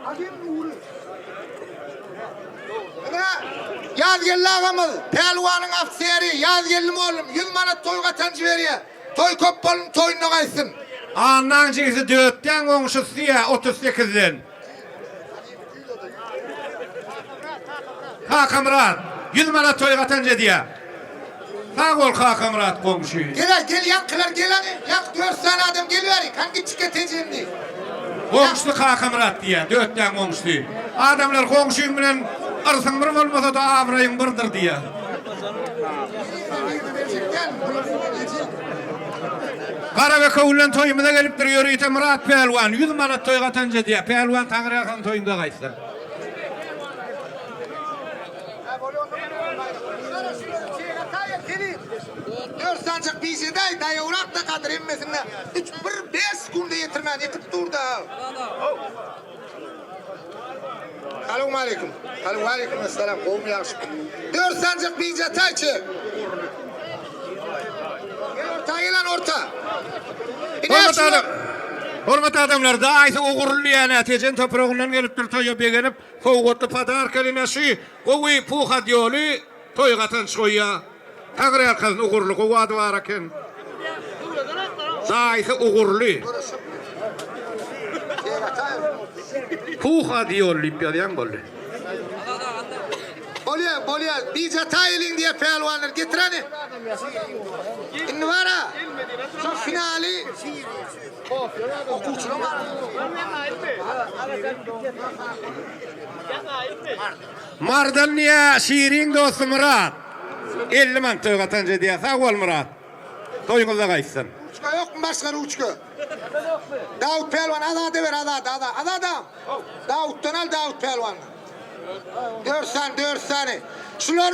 Adayım Nuri. Yazgelli ağamız, pelvanın afsiyeri, yazgellim oğlum, 100 manat toyga tancı veriyor. Toy köp bolun, toyunu kaysın. Andan çekisi 4'ten onşusu ya 38'den. Kaka Murat, 100 manat toy katanca diye. Sağ ol Kaka Murat komşu. Gel yankılar gel hadi. Yak 4 tane adam geliyor. Hangi çıkartacağım diye. Komşu Kaka Murat diye, 4'ten komşu. Adamlar komşuyum bilen arasın bir olmasa da avrayın birdir diye. Kara ve kavullan toyumuza gelip duruyor ite Murat Pelvan. 100 manat toy katanca diye. Pelvan Tanrı Yakan toyunda kaçtı. Sancak bir şey day, daya uğrak da kadar emmesin de. 5 sekunde yetirmen, yıkıp durdu. Aleyküm aleyküm. Aleyküm selam. Kovum yakışık. 4 sancak bir şey tay çek. Gel orta. Hormat adamlar da aysa uğurlu yana tejen toprağından gelip bir toya begenip kovgotlu padar kelimesi kovi puha diyolu toy katan şoya Tanrı arkasın uğurlu kovu adı var eken da aysa uğurlu puha diyolu limpiyadiyan golü Bolya, bir Catayelin diye pelvanlar getir hani. İnni var ha. Şu finali. Mardan niye şiirin dostu Murat 50 man toy katanca diye sağ ol Murat toyunuzda kaçsın. Uçka yok mu başka uçka? Davut pelvan ada ver ada. Davut'tan al Davut pelvan. 4 tane. Şular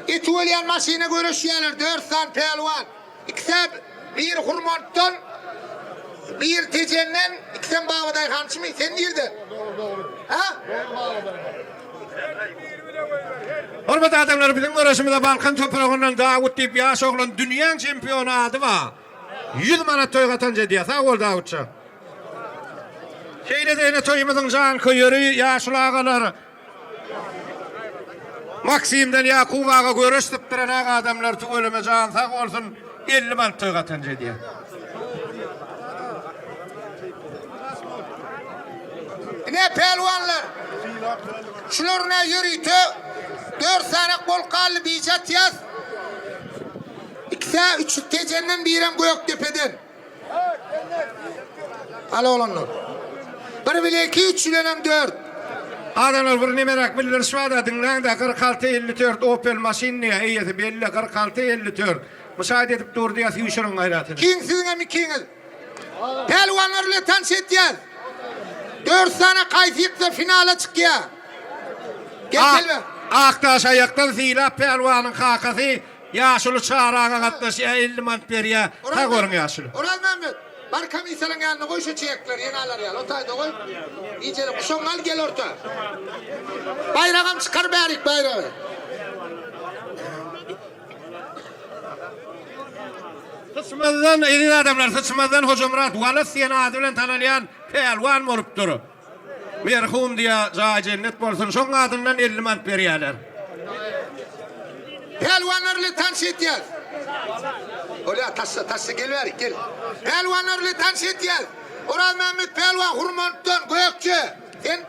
İtalyan maşine görüşüyorlar. 4 tane pelvan. İkisi bir hurmattan, bir tecennen, ikisi bağıday hançımı. Sen nerede? Ha? Hormat adamlar bizim uğraşımızda Balkan toprağından Davut deyip yaş oğlan dünyanın şampiyonu adı var. 100 manat toy katanca diye sağ ol Davutça. Şeyle de yine toyumuzun can kıyırı yaşlı ağalar. Maksim'den Yakubağa görüştüp duran adamlar tügölüme can sağ olsun 50 manat toy katanca diye. Ne pelvanlar? Şunlar ne yürüytü? 4 tane bol kallı bir icat yaz. 3 tecennen birem Göktepe'den. Al oğlanlar. Bir bile 2-3 yülenem 4. Adamlar bir ne merak bilir şu anda dinlen de 46-54 Opel maşinliye iyisi belli 46-54. Müsaade edip dur diye sivişirin gayratını. King sizin mi kingil? Pelvanlarla tanış et yaz. 4 tane kayfiyette finale çıkıyor. Gel be. Aktaş ayaktan zila pelvanın kakası yaşlı çağrağına katlaşıyor 50 manat veriyor. Ta görün yaşlı. Orhan Mehmet. Barkam İsa'nın yanına koy şu çiçekler yeni alar ya. Otayda koy. İyice kuşon al gel orta. Bayrağım çıkar berik bayrağı. Sıçmazdan edin adamlar sıçmazdan Hoca Murat Valas yeni adıyla tanılayan pelvan olup duru. Merhum diye za cennet bolsun şoň adından 50 manat berýärler. Pelvanlarla tanış et yaz. Ola taşsa gel. Pelvanlarla tanış et yaz. Orhan Mehmet pelvan Hurmatdan Gökçe. Sen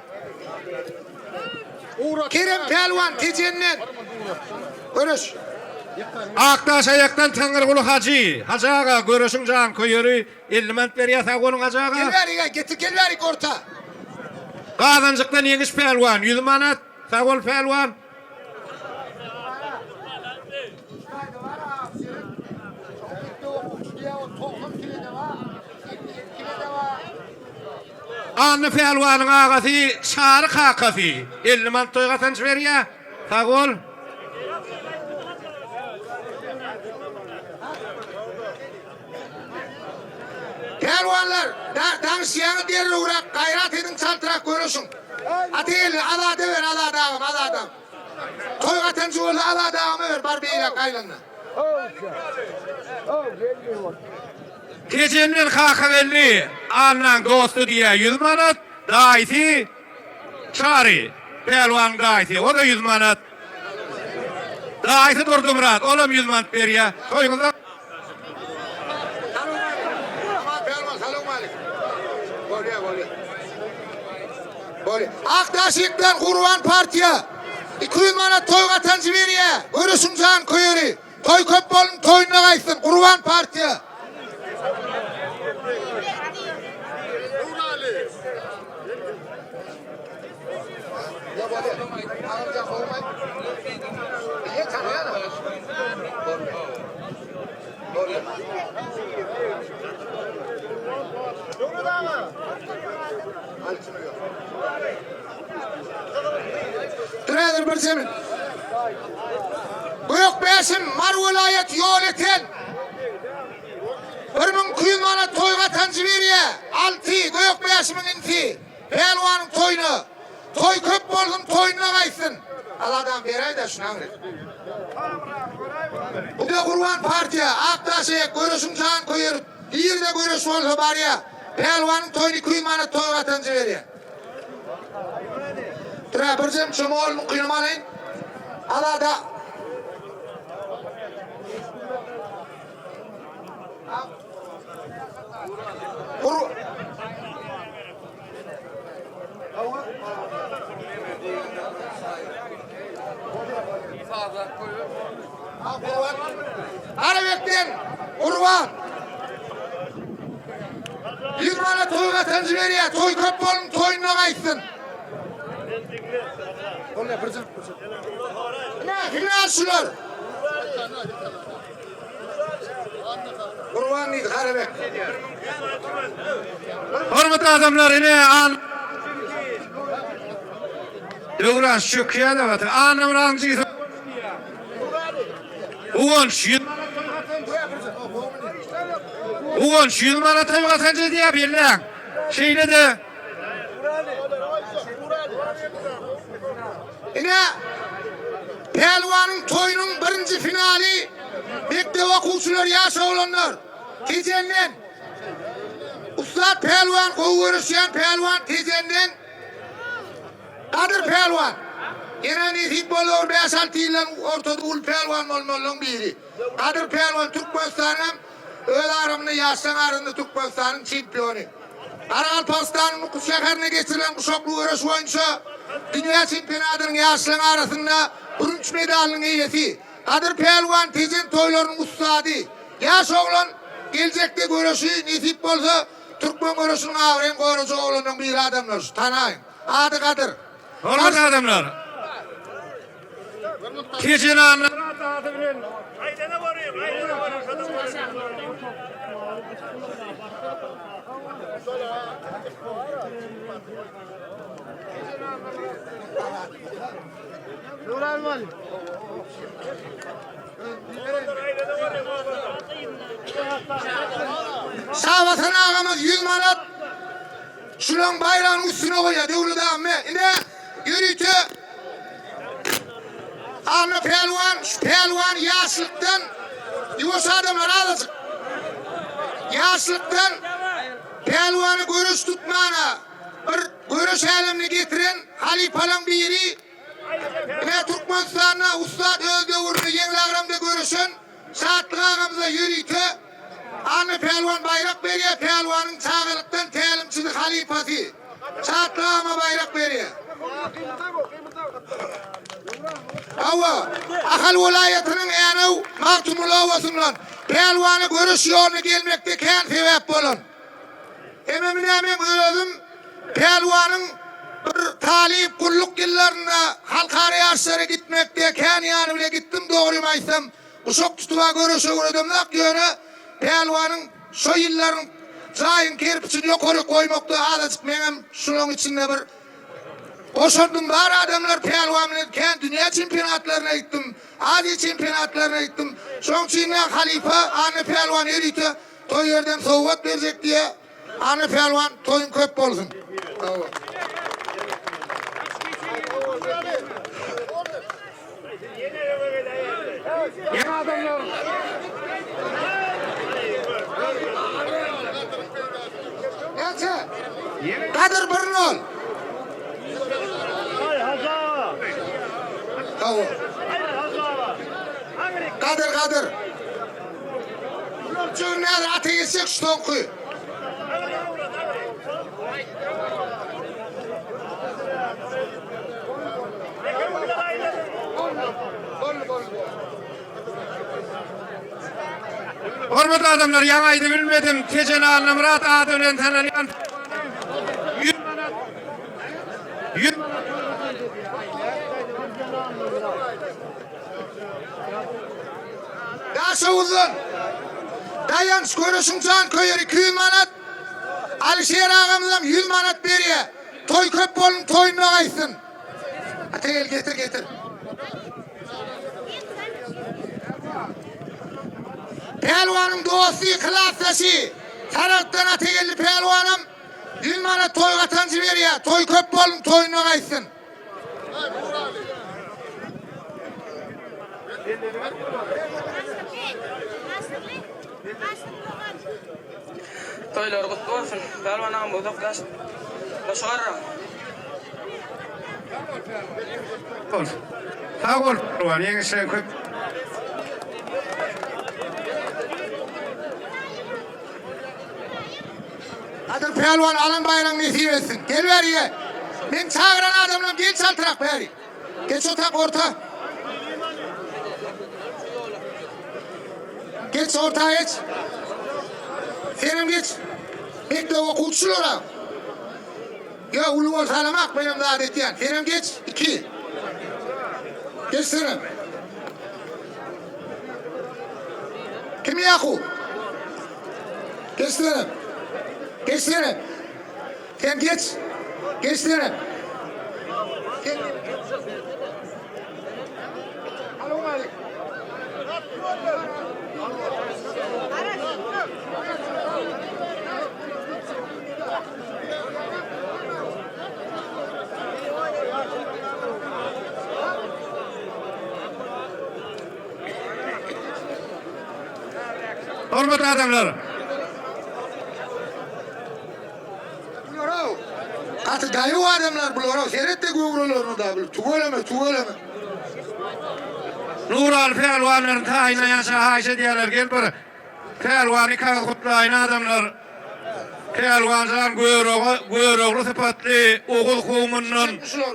Kerem pelvan tecennet. Görüş. Aktaş ayaktan Tanrıkulu Hacı. Hacı ağa görüşün can koyuyor 50 manat berýär ta onun hacı ağa. Gel verik orta. Qazancıktan yegiş pelvan 100 manat. Sağ ol pelvan. Ya o tohum kilede var. Kilede var. Anny pelwanyň agasy çary kakasy. 50 man toýga tanç berýär. Sag ol. Pelwanlar, daňşýany derli urak, gaýrat edin çaltyrak görüşün. Atel, ala deber, ala dağım, ala dağım. Toýga tançy bolsa ala dağımı ver, bar beýle gaýlanna. Gecenden kaka belli. Annan dostu diye 100 manat. Daýsy çary. Pelwan daýsy, o da 100 manat. Daýsy durdy Murat, olam 100 manat berýär. Toýguňyza Pelwan, salam aleykum. Bolýar. Akdaşykdan Gurban partiýa 200 manat toýga tançy berýär. Görüşün jan köýeri. Toy köp bolun, toýuna gaýsyn. Gurban partiýa. Trader bir semin. Büyük beşim Mar vilayet yol eten 1200 manat toyga tançy berýär. 6 büyük beşimiň inti. Pelwanyň toyuna. Toy köp boldum, toyuna gaýsyn. Aladan beräý da şuna gör. Bu da Gurban partiýa, Akdaşyk görüşüň jan köýür. Ýerde görüş bolsa barýa. Pelwanyň toyuna 200 manat toyga tançy berýär. Tra birzem şomol muqymalyň. Alada Arabekten Gurban 100 manat toyga tançy berýär. Toy köp bolun, toyuna gaýsyn. Ne şular? Gurban neydi Karabek? hormatly adamlar, ine an Döwran şükýär da bat. Anam raňjy. Ugon 100 manat toýga tançy diýip berler. Şeýle de Ine Pelwanyň toyunyň birinji finali mekdep okuwçylar ýaş oglanlar. Tejenden Ustad Pelwan gowy Pelwan tejenden Kadir Pelwan. Ene nisip bolor 5-6 ýylan ortada ul Pelwan bolmalyň biri. Kadir Pelwan Türkmenistanyň öz aramyny ýaşaň arynda Türkmenistanyň çempiony. Aralpakistanyň Nukus şäherine geçirilen kuşakly görüş boýunça dünya çempionatynyň ýaşlaryň arasynda 3 medalyň eýesi. Kadir Pelwan tejen toýlaryň ustady. Ýaş oglan geljekde görüşi nisip bolsa Türkmen görüşüniň awren görüşi oglanyň bir adamlar. Tanaýyn. Ady Kadir. hormatly adamlar. Tejen anna Şahbatın ağamız 100 manat şulan bayrağın üstüne koyuyor devlet ağamı. Yine yürüytü Anı Pelwan yaşlıktan yuvas adamlar alacak. Yaşlıktan Pelwanı görüş tutmana bir görüş elimini getiren halifalan biri ve Türkmenistan'a ustad özde vurdu yenilagramda görüşün saatlık ağamıza yürüytü Anı Pelwan bayrak veriyor. Pelwanın çağırlıktan telimçilik halifası saatlık ağama bayrak veriyor. Ava, Ahal vilayetinin ene maktumul ovasından Pelwanı görüş yolunu gelmekte kendi sebep olun. Hemen özüm Pelwanın bir talip kulluk yıllarında halkara yarışlara gitmekte kendi yanı bile gittim doğrumaysam uşak tutuğa görüşü gördüm lak yönü Pehlwanın şu yılların Zayın kerpiçini yukarı koymakta azıcık menem şunun içinde bir koşurdum var adamlar pehlvanla kendi dünya çempionatlarına gittim. Adi çempionatlarına gittim. Şunun için halife anı pehlvan eriydi. Toy yerden soğuk verecek diye anı pehlvan toyun köp olsun. Neyse. Kadir Bırnol. Tamam. Kadir. Çünkü nedir ateşi şton kuy. Hormatly adamlar, yaňydy bilmedim. Tejen alnym Murat ady bilen tanalýan. 100 Yaşı uzun. Dayanış görüşün can köyeri 200 manat. Alişer ağamızdan 100 manat beriye. Toy köp bolun toyunu aysın. Ategel getir. Pehlwanın dostu klaslaşı. Taraftan ategelli pehlwanım 100 manat toy katancı beriye. Toy köp bolun toyunu aysın. Toylar kutlu olsun. Pelvan ağam bu doktaş. Başarı. Sağ ol. Var ýeňi şey köp. Kadir pehlwan alın bayrağını nesip etsin. Gel beriye. Ben çağıran adamla gel çaltırak beri. Geç otak orta. Geç orta geç. Senin geç. Bekle okutçulara. Ya ulu ol salamak benim daha adetiyen. Senin geç. 2. Geç senin. Kim yaku? Geç senin. Geç senin. Sen geç. Geç senin. Hormatly adamlar. Katı dayı o adamlar bulur. Seyret de Google'larını da bulur. Tuğuleme. Nural pehlwanlaryň taýyna ýaşa haýşe diýerler. Gel bir pehlwany kaýy gutlaýan adamlar. Pehlwanjyň göýrogly sypatly ogul howmundan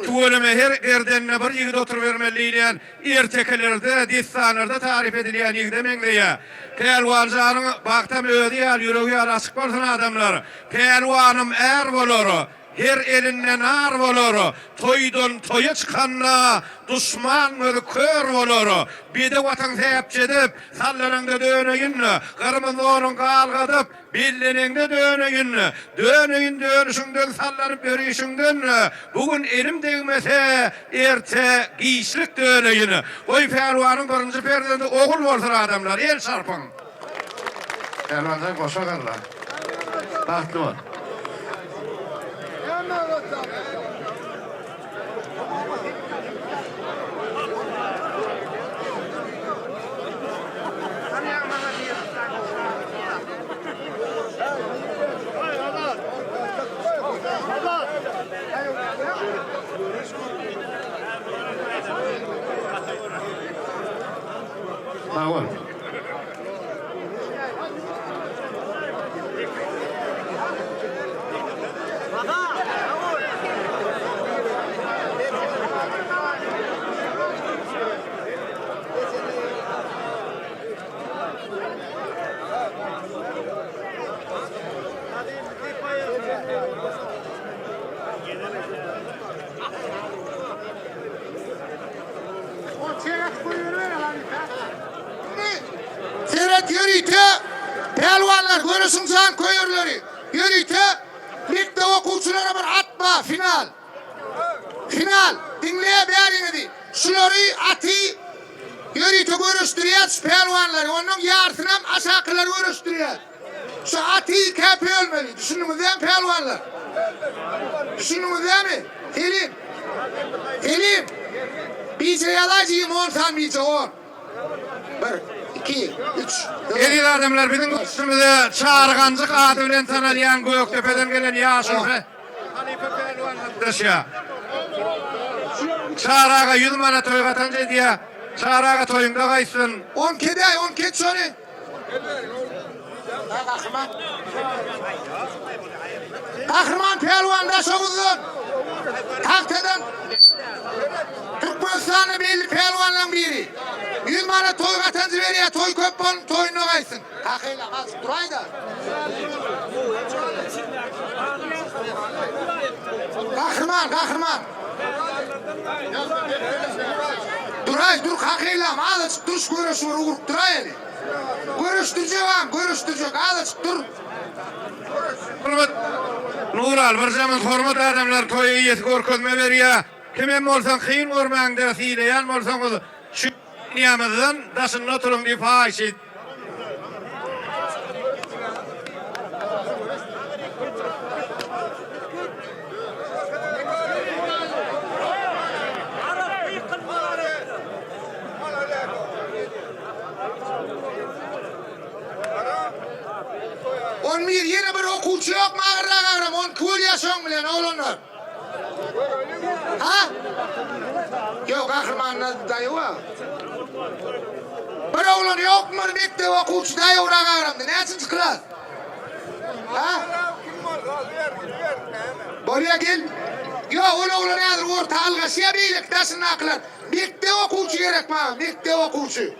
tuğuleme her erdenne bir ýigit oturup bermeliýän ertekelerde, dissanlarda tarif edilýän ýigide meňleýär. Pehlwanjyň baktam öýdi ýal, ýüregi ýal açyk bolsun adamlar. Pehlwanym är bolar. Her elinden ar bolar. Toydan toya çıkanna düşman ödü kör bolar. Bide watan täpçi edip sallananda dönegin. Gyrmyz orun galgadyp billenende dönegin. Dönegin dönüşünden sallanıp berişinden. Bugün elim degmese erte giýişlik dönegin. Oy pehlwanyň birinji perdende ogul bolsa adamlar el sarpyň. Pehlwandan goşa garlar. Bahtly bol. Sağ ol. Pehlivanlar, görüşün can koyurları. Yürüyte, ligde okuvçulara bir atma, final. Final, dinleye beğenini. Şuları atı, yürüyte görüştürüyor pehlivanları. Onun yartınam aşağıları görüştürüyor. Şu atı kepe ölmeli. Düşündünüz değil mi pehlivanlar? Düşündünüz değil mi? Selim. Selim. Bize yalacıyım 10 tane bize 10. 1, 2, 3. Eri adamlar bizim üstümüze çağırgancık adı bilen tanıyan Göktepe'den gelen Yaşar ve Hanife Pehlivan arkadaşa. Çağırağa 100 mana toy katanca diye çağırağa toyunda kaysın. 10 kedi, 10 kedi sonra. Kahraman Pehlivan da çok uzun. Tahtadan Türkmenistan'ı belli pehlivanların biri. 100 mana toy katıncı veriyor, toy köp bolun, toyunu kaysın. Kakıyla kalsın, duray da. Kahraman. Duray, dur kakıyla, azıcık duş görüşür, uğurk duray eli. Görüştürecek, azıcık dur. Nural, bir zaman hormat adamlar toyu iyisi görkezme veriyor. Kimem olsan kıyın görmeğin dersiyle, yan olsan o şu niyamızdan daşın oturun bir fahişit. On bir yine bir okuvçu yok mu ağırlar? 10 kul yaşam bilen oğlanlar. Ha? Yok kahramanlar dayı var. Bir oğlan yok mu? Bekle okuvçu dayı uğrak ağıramdı. Neçinci klas? Ha? Buraya gel. Yok oğlan yazır orta algası ya beylik taşın akılar. Bekle okuvçu gerek bana. Bekle okuvçu.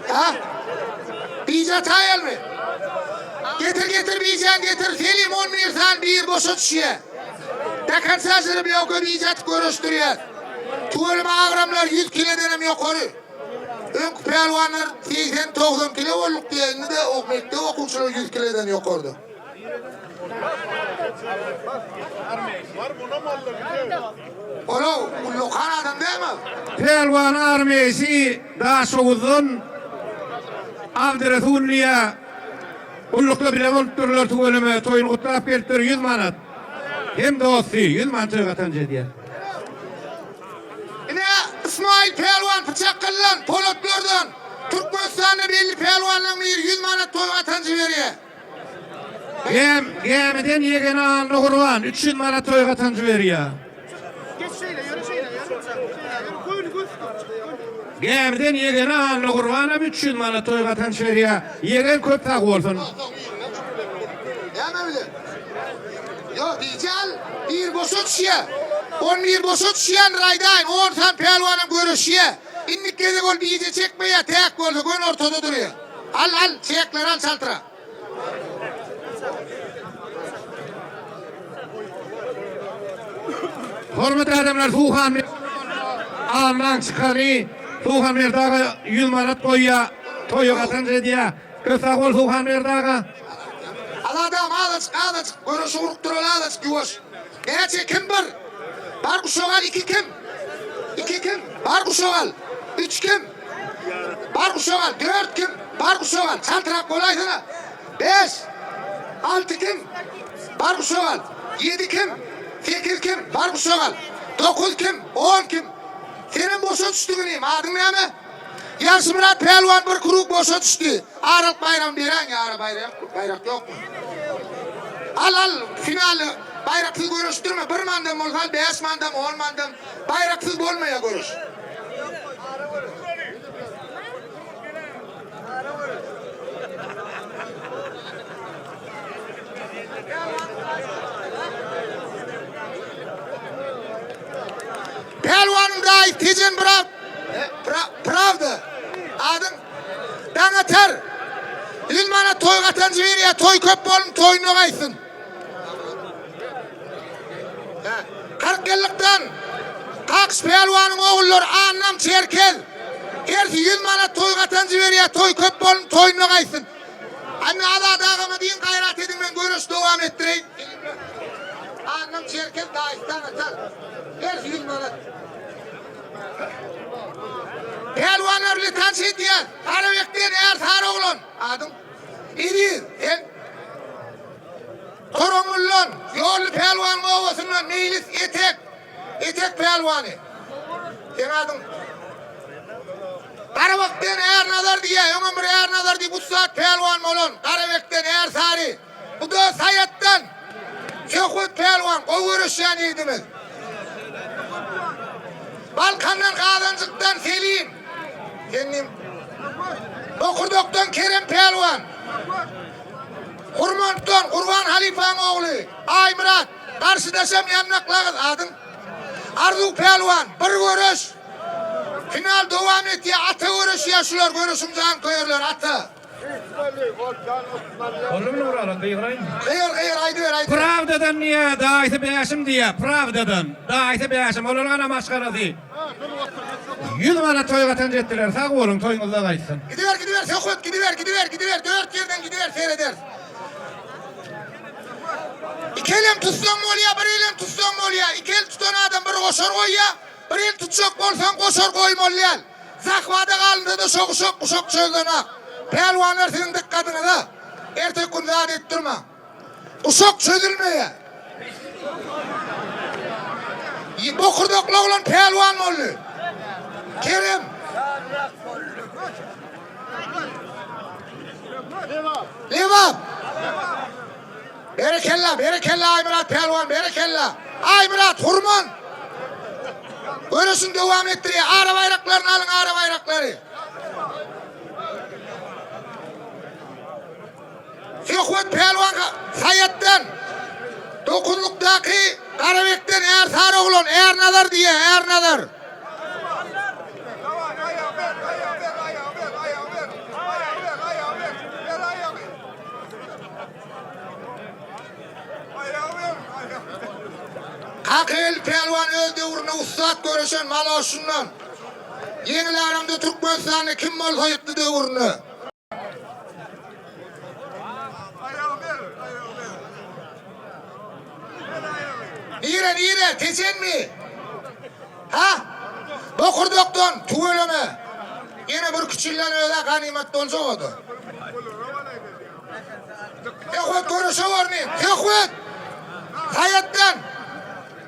Ha? Bize tayal mı? Getir bizen getir. Selim 10 mirsan bir boşa düşüyor. Dekan sazırı bir oku bizet görüştürüyor. Tuvalım ağramlar 100 kilodan yukarı. Ön pehlivanlar 80-90 kilo olduk diye de okmekte okuşlar 100 kilodan yukarıda. Ola, Lokan adam değil mi? Pehlivan armiyesi daha çok uzun. Abdüresulliye ullukla bile olurlar tuvalime toyun kutlap geldir 100 manat. Hem de olsun 100 manat katanca diye. Ne İsmail Pehlivan bıçak kıllan Polatlardan Türkmenistan'da belli pehlivanların bir 100 manat toy katıncı veriyor. Gemiden yegene anlı kurban 300 manat toy katıncı veriyor. Gemiden yegene anlı kurban'a 300 manat toy katıncı veriyor. Yegen köp tak olsun. Deme bile. Yo diyeceğim bir boşa düşüyor. 11 boşa düşüyen raydayın 10 tane pehlivanın görüşüyor. İnlik gezi gol bir iyice çekmeye tek golü gün ortada duruyor. Al çekler al çaltıra. Hormatly adamlar Tuğhan ağından çıkarı Tuğhan Merdağı 100 manat koyuyor. Toyu katıncı diye. Kösak ol Tuğhan Merdağı. Al adam ağız görüşü vurup duruyor ağız güveş. Gerçi kim var? Var kuşoğal 2 kim? 2 kim? Var kuşoğal 3 kim? Var kuşoğal 4 kim? Var kuşoğal çaltırak kolaysana 5 6 kim? Var kuşoğal 7 kim? 8 kim? Var kuşoğal 9 kim? 10 kim? Senin boşa düştüğün neyim? Adın ne mi? Yarısı Murat Pehlivan bir kuruk boşa düştü. Aralık bayram veren ya ara bayrak yok mu? Al finali bayraksız görüştürme. 1 mandam olsan 5 mandam 10 mandam bayraksız olmaya görüş. Pehlivanın dahi tecin pravda. Adın danatar. 100 manat toy katıncı veriyor. Toy köp bolun toyunu kaysın. 40 yıllıktan Kaks pehlivanın oğulları anlam çerkel. Gerçi 100 manat toy katancı veriyor, toy köp bolun toyuna kaysın. Anne ala dağıma deyin gayret edin, ben görüş devam ettireyim. Annem çerkez daha istan atar. Gerçi 100 manat. Pelvan örlü tanşı diyen, Karabek'ten eğer sarı oğlun. Adım. İri, sen. Torongullon, yollu pelvan ovasundan meylis etek. Etek pelvanı. Sen adım. Karabek'ten eğer nazar diye, ömür eğer nazar diye bu saat pelvan olun. Karabek'ten eğer sarı. Bu da sayattan. Şökut pelvan, kovuruz yani idimiz. Balkandan Kazancık'tan Selim. Kendim. Okurdok'tan Kerem Pelvan. Kurmant'tan Kurban Halifan oğlu. Ay Murat. Karşıdaşam yannaklağız adın. Arzu Pelvan. Bir görüş. Final devam et ya. Atı görüş yaşlılar. Görüşüm can koyarlar. Atı. Olur mu oralar? Kıyırayım mı? Kıyır haydi ver haydi. Pravdadan niye? Daha ise beyaşım diye. Pravdadan. Daha ise beyaşım. Olur ana maşkarası. 100 manat toy katancı ettiler. Sağ olun toyunuzda kaysın. Gidiver Sokut gidiver. 4 yerden gidiver seyreder. İki elem tutsan mı oluyor, bir elem tutsan mı oluyor? İki el tutan adam bir koşar koy ya. Bir el tutacak olsan koşar koyma oluyor. Zakvada kalındı da şok çözden ha. Pelvanlar senin dikkatini da. Ertek gün zat ettirme. Uşak çözülmeye. Bokurdokla olan pelvan mı oluyor? Kerem. Levam. Berekella Ay Murat Pelvan, berekella. Ay Murat Hurman. Görüşün devam ettiriyor. Ağrı bayraklarını alın, ağrı bayrakları. Şökut Pelvan Sayat'tan. Dokunluktaki Karabek'ten eğer sarı oğlun, eğer nazar diye, eğer nazar. Akıl Pelvan öldü uğruna ustad görüşen mal olsundan. Yenil aramda Türkmenistan'ı kim mal sayıttı de uğruna. Nire, teçen mi? Ha? Bokurdoktan, tuğuleme. Yine bir küçüllen öyle ganimet olacak oldu. Tekut görüşe var mı? Tekut! Hayattan!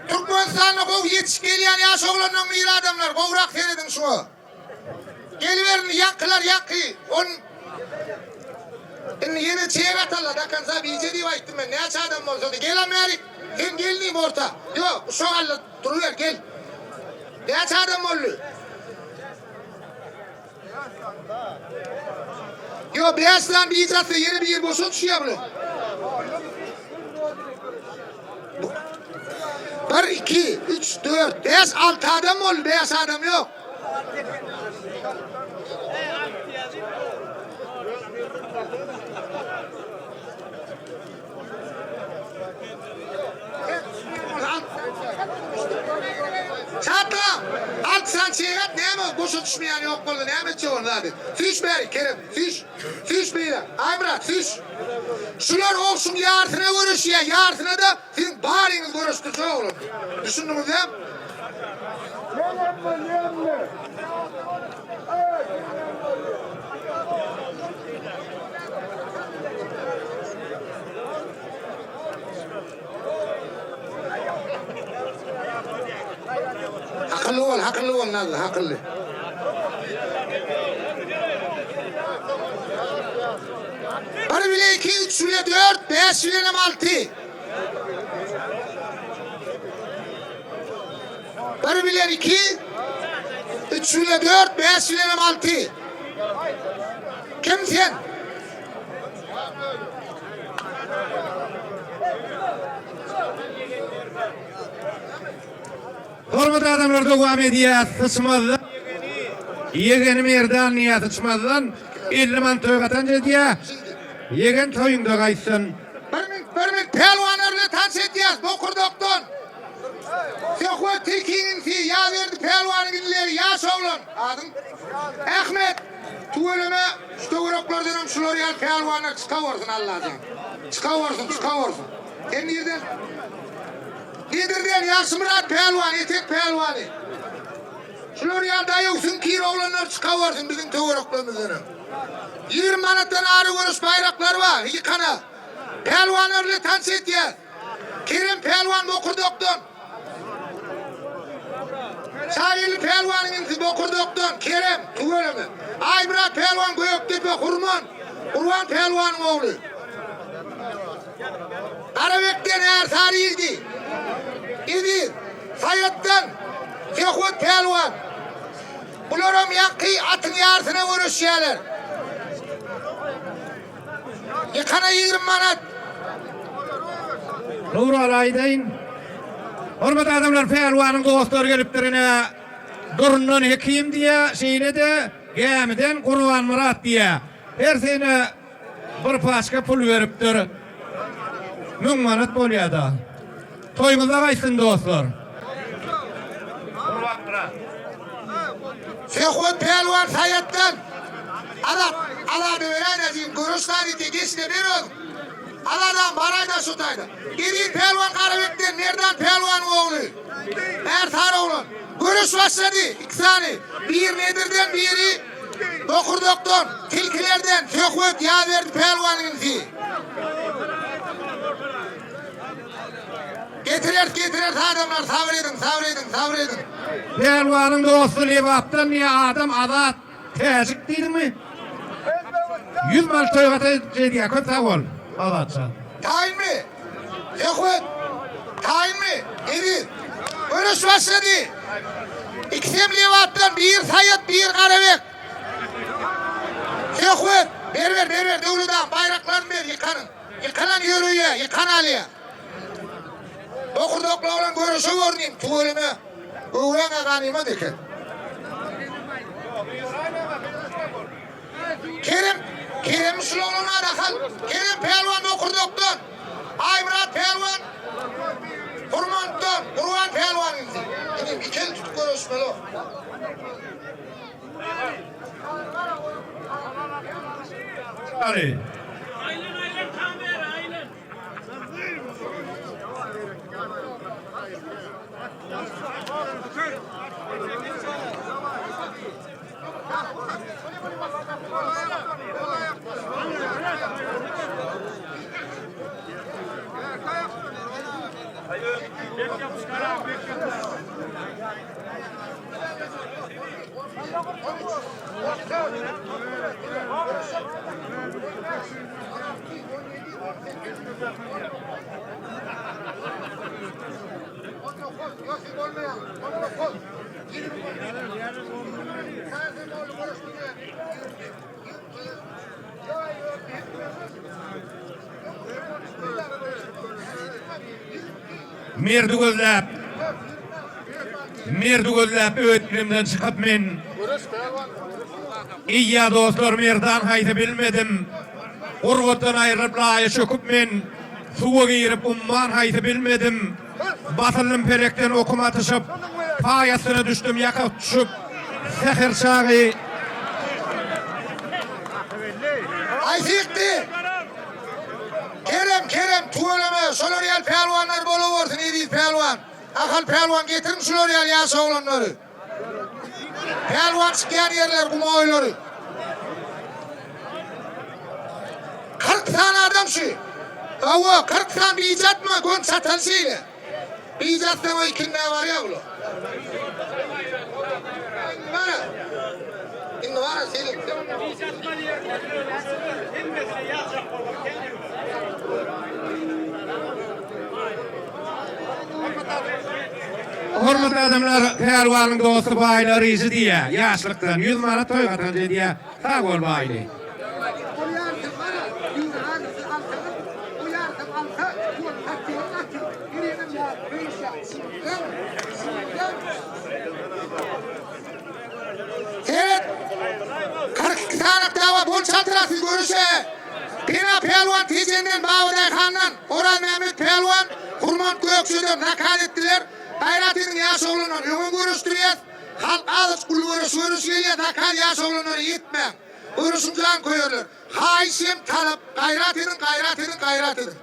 Türkmenistan'la kov yetiş geliyen yaş oğlanın bir adamlar. Kovrak seyredin şunu. Geliverin yankılar yankı. Şimdi yeni çeyre atarlar. Dakansa bir iyice diye ettim ben. Ne aç adam olsa da. Gel Amerik. Sen gelmeyeyim orta. Yok şu halde duruver gel. Ne aç adam oldu. Yok beyazdan bir iyice atsa yeni bir yer boşa düşüyor bunu. 1, 2, 3, 4, 5, 6 adam oldu. Beyaz adam yok. Çatla! Alt sen çeyrek ne mi? Boşa düşmeyen yok oldu. Ne mi çoğun hadi? Süş beri Kerem. Süş beyler. Ay Murat süş. Şular olsun yarısına görüş ya. Yarısına da sizin bağırınız görüştü çoğu olur. Düşündünüz ya. Akıllı ol Nazlı, akıllı. Bir bile 2, 3 bile 4, 5 bile 6. Bir bile 2, 3 bile 4, 5 bile 6. Kim sen? Hormatly adamlar devam ediyor. Sıçmadılar. Yegenim yerden niye sıçmadılar? 50 man toy katancı diye. Yegen toyunda kaysın. Bir pelvan örle tanış edeceğiz. Bokurdoktan. Sehvet tekinin ya verdi pelvanın gilleri ya soğlan. Adın Ahmet. Tuveleme stogoroklardan şuloriyal pelvanlar çıkavarsın Allah'tan. Çıkavarsın. Sen nereden? Nedirden Yaksımırat pelvan, etek pelvanı. Şuloriyal dayıksın kir oğlanlar çıkavarsın bizim stogoroklarımızdan. 20 manattan ağrı görüş bayraklar var. Yıkana. Pelvanlarla tansit ya. Kerem pelvan Bokurdok'tan. Şahili pelvanın Bokurdok'tan. Kerem tuveleme. Aybrat pelvan Göktepe Kurban pelvanın oğlu. Karabek'ten eğer tarihiydi. İdi. Sayat'tan Sehvet pelvan. Bularım yankı atın yarsına vuruşuyorlar. Yıkana 20 manat. Nural Aydın. Hormat adamlar pelwanın dostlar gelipdirine durundan hekim diye şeyle de gemiden Kurban Murat diye her sene bir paşka pul veripdir. 1000 manat bolýada. Toýmyza gaýsyn dostlar. Sehvet pelvan Sayat'tan. Allah veren azim görüşler iti geçti bir ol. Allah'dan barayda şutayda. Geri pelvan Karabek'ten nereden pelvan oğlu? Ertar oğlu. Görüş başladı. İkisani. Bir Nedir'den biri Dokurdok'tan. Tilkilerden Sehvet ya verdi pelvanın ki. Getirer adamlar sabredin. Pelwanın dostu Lebap'tan ya adam azat täzik diýdi mi? 100 mal toýgata jediýä köp ol. Azatça. Tayin mi? Sehvet. Tayin mi? Geri. Görüş başladı. İkisem Levat'tan bir Sayat bir Karabek. Sehvet. Ver devludan bayraklarını ver yıkanın. Yıkanan yürüye, yıkan aliye. Dokurdokla olan görüşü görüneyim. Tuğulime. Uğran ağanıma deke. Kerem Şulonuna dakal. Kerem pelvan Dokurdok'tan. Aybrat pelvan. Kurban pelvan. İkel tutuk görüşmeli o. Ali. Merdi gözläp öýtümden çykyp men İýa dostlar merdan haýda bilmedim. Urwatdan aýryp laýy çöküp men suwa girip umman haýda bilmedim. Batylym perekden okuma tyşyp paýasyna düşdüm ýaka düşüp sehir çagy Aysikti. Kerem tuğuleme Şoloriyal pelvanlar boluversin İdiz pelvan. Akal pelvan getirin Şoloriyal yaş oğlanları. Pelvan çıkayan yerler kuma oyları. 40 tane adam şu. Ava 40 tane bir icat mı? Gön satan şeyle. Bir icattan o ikinde var ya ulan. İndi var ya senin. Hormatly adamlar, pelwanyň dosty baýlary izi diýe, ýaşlykdan 100 manat toýgatan diýe, sag bol baýly. Evet. 40 tane dava bol çatırasız görüşe. Pina pelvan tizenden Bağday Han'dan Orhan Mehmet pelvan Kurman Gökçü'den nakal ettiler. Gayrat edin yaş oğlanlar, öňe görüşdirýär. Halk azyç gul görüşýär, dakar yaş oğlanlar gitme. Görüşün can koýarlar. Haýsym talap, gayrat edin, gayrat edin, gayrat edin.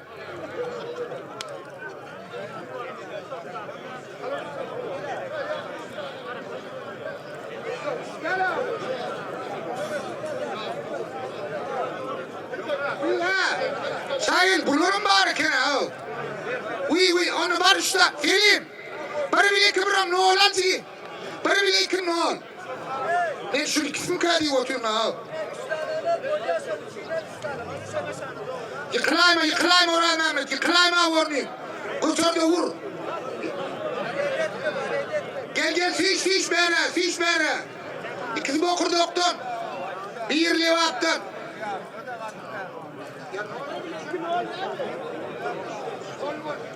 Şahin bulurum bari kene ha. Uy onu var usta. Gelin. Bari bile kıvram ne olan ki? Bari bile kim ne ol? Ben şu ikisini kadi oturma ha. Yıkılayma oraya Mehmet. Yıkılayma orni. Otur da vur. Gel fiş bere. İkisi bokur doktun. Bir levattan.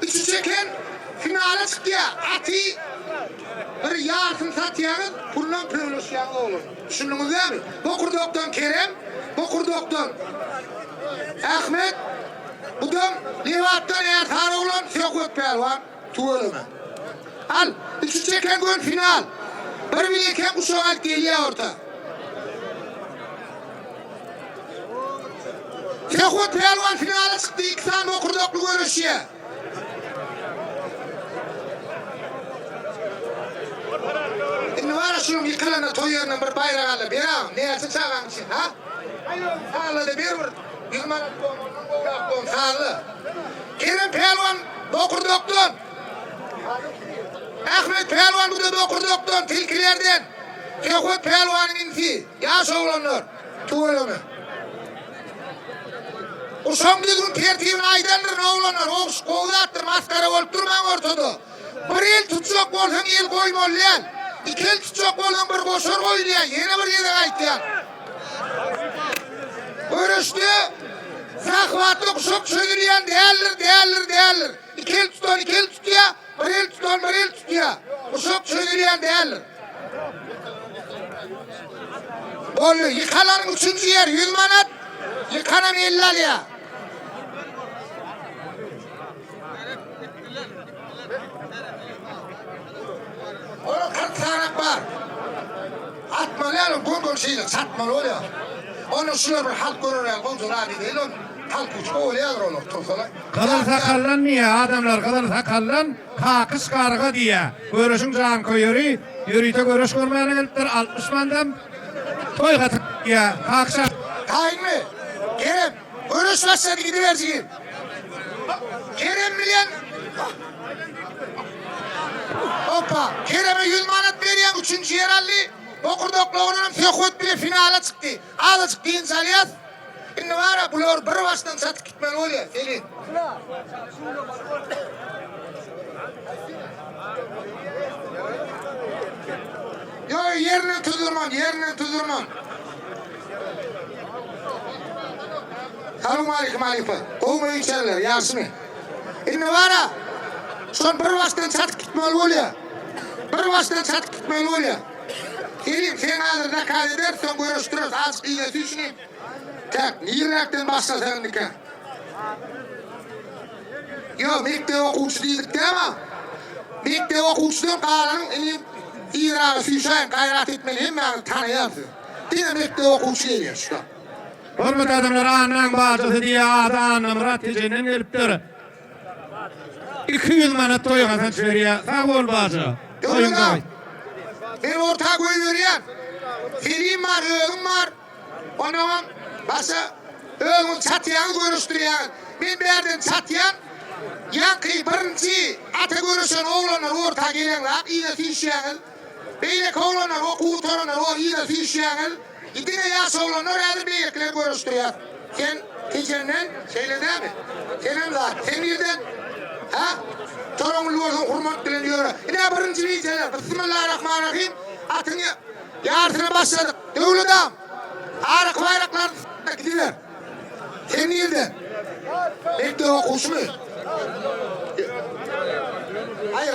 Üçü çeken finale çıktı ya. Ati bir yartın satyanın pullan pırılışyan olur. Düşündünüz değil mi? Bokur doktan Kerem, bokur doktan Ahmet, budam Levat'tan Ertan oğlan Sökut Pelvan tuğuluna. Al, üçü çeken gün final. Bir bileken kuşağın geliyor orta. Sökut Pelvan finale çıktı. İksan bokur doklu görüşüyor. Var şunun yıkılana toy yerine bir bayrak alıp biram. Neyse çağın için ha? Sağlı da bir yılmanat doğum sağlı. Kerem Pelvan bokur doktun. Ahmet Pelvan bu da bokur doktun tilkilerden. Sökut Pelvan'ın inti. Yaş oğlanlar. Tuğulunu. O son bir gün tertibini aydandır ne oğlanlar. Oğuz kovdattır maskara olup durman ortada. Bir el tutsak olsan el koymol lan. İki el tutsak olsan bir koşar koylayan. Yine bir yere kayıtlayan. Görüştü. Zahvatlı kuşak söylüyen değerler. İki el tutan tutuyor. Bir el tutuyor. Kuşak söylüyen değerler. Bollu yıkaların üçüncü yer 100 manat. Yıkanan 50 liraya. Onun 40 tane var. Atmalı yani gol şeyle satmalı oluyor. Onun şuna bir halk görürler. Konsul abi değil onun. Halk uçma oluyor onu tutsalar. Kadar sakallan niye adamlar kadar sakallan hakız karga diye. Görüşün can koyuyor. Yürüyte görüş görmeyene gelipler 60 mandam. Toy katı ya haksa. Tayin mi? Kerem görüş başladı gidiversin. Kerem bilen. Hoppa. Kerem'e 100 manat veriyen 3. yer aldı. Okurdokluğunun Sökut bile finale çıktı. Adı çıktı insaniyat. Şimdi var ya bunlar bir baştan satıp gitmeli oluyor. Selin. Yo yerine tuzurman. Selamun aleyküm. Kovma içerler Yasin'i. Şimdi var ya son bir baştan satıp gitmeli oluyor. Selim sen hazır da kaydedersen görüştürürüz. Az kıyısı düşüneyim. Tak, niyerekten başlasan nikah. Yo, mektep okuyucu değildik değil mi? Mektep okuyucudan kalanın İran'ı süyüşen gayret etmeli hemen tanıyarsın. Dine mektep okuyucu geliyor şu. Hürmet adamlar anan bacısı diye adı anam ratticinden gelipler. 200 manat toyun atan çeviriye. Sağ ol bacı. Toyun koy. Ben orta koy veriyen. Selim var, öğün var. Onun başka öğün çatıyan görüştürüyen. Ben berden çatıyan. Yankı birinci atı görüşen oğlanlar orta gelenler. İyi de fişyanıl. Beylek oğlanlar o kuğutanlar o iyi de fişyanıl. İdine yaş oğlanlar adı beylekler görüştürüyen. Sen tecenden şeyle değil mi? Senin var. Sen nereden? Ha? Torunlu olsun hurmat dileniyor. Yine birinci beyceler. Bismillahirrahmanirrahim. Atın yarısına başladık. Devletam. Arak bayraklar gidiver. Sen nereden? Bekle o kuş mu? Hayır.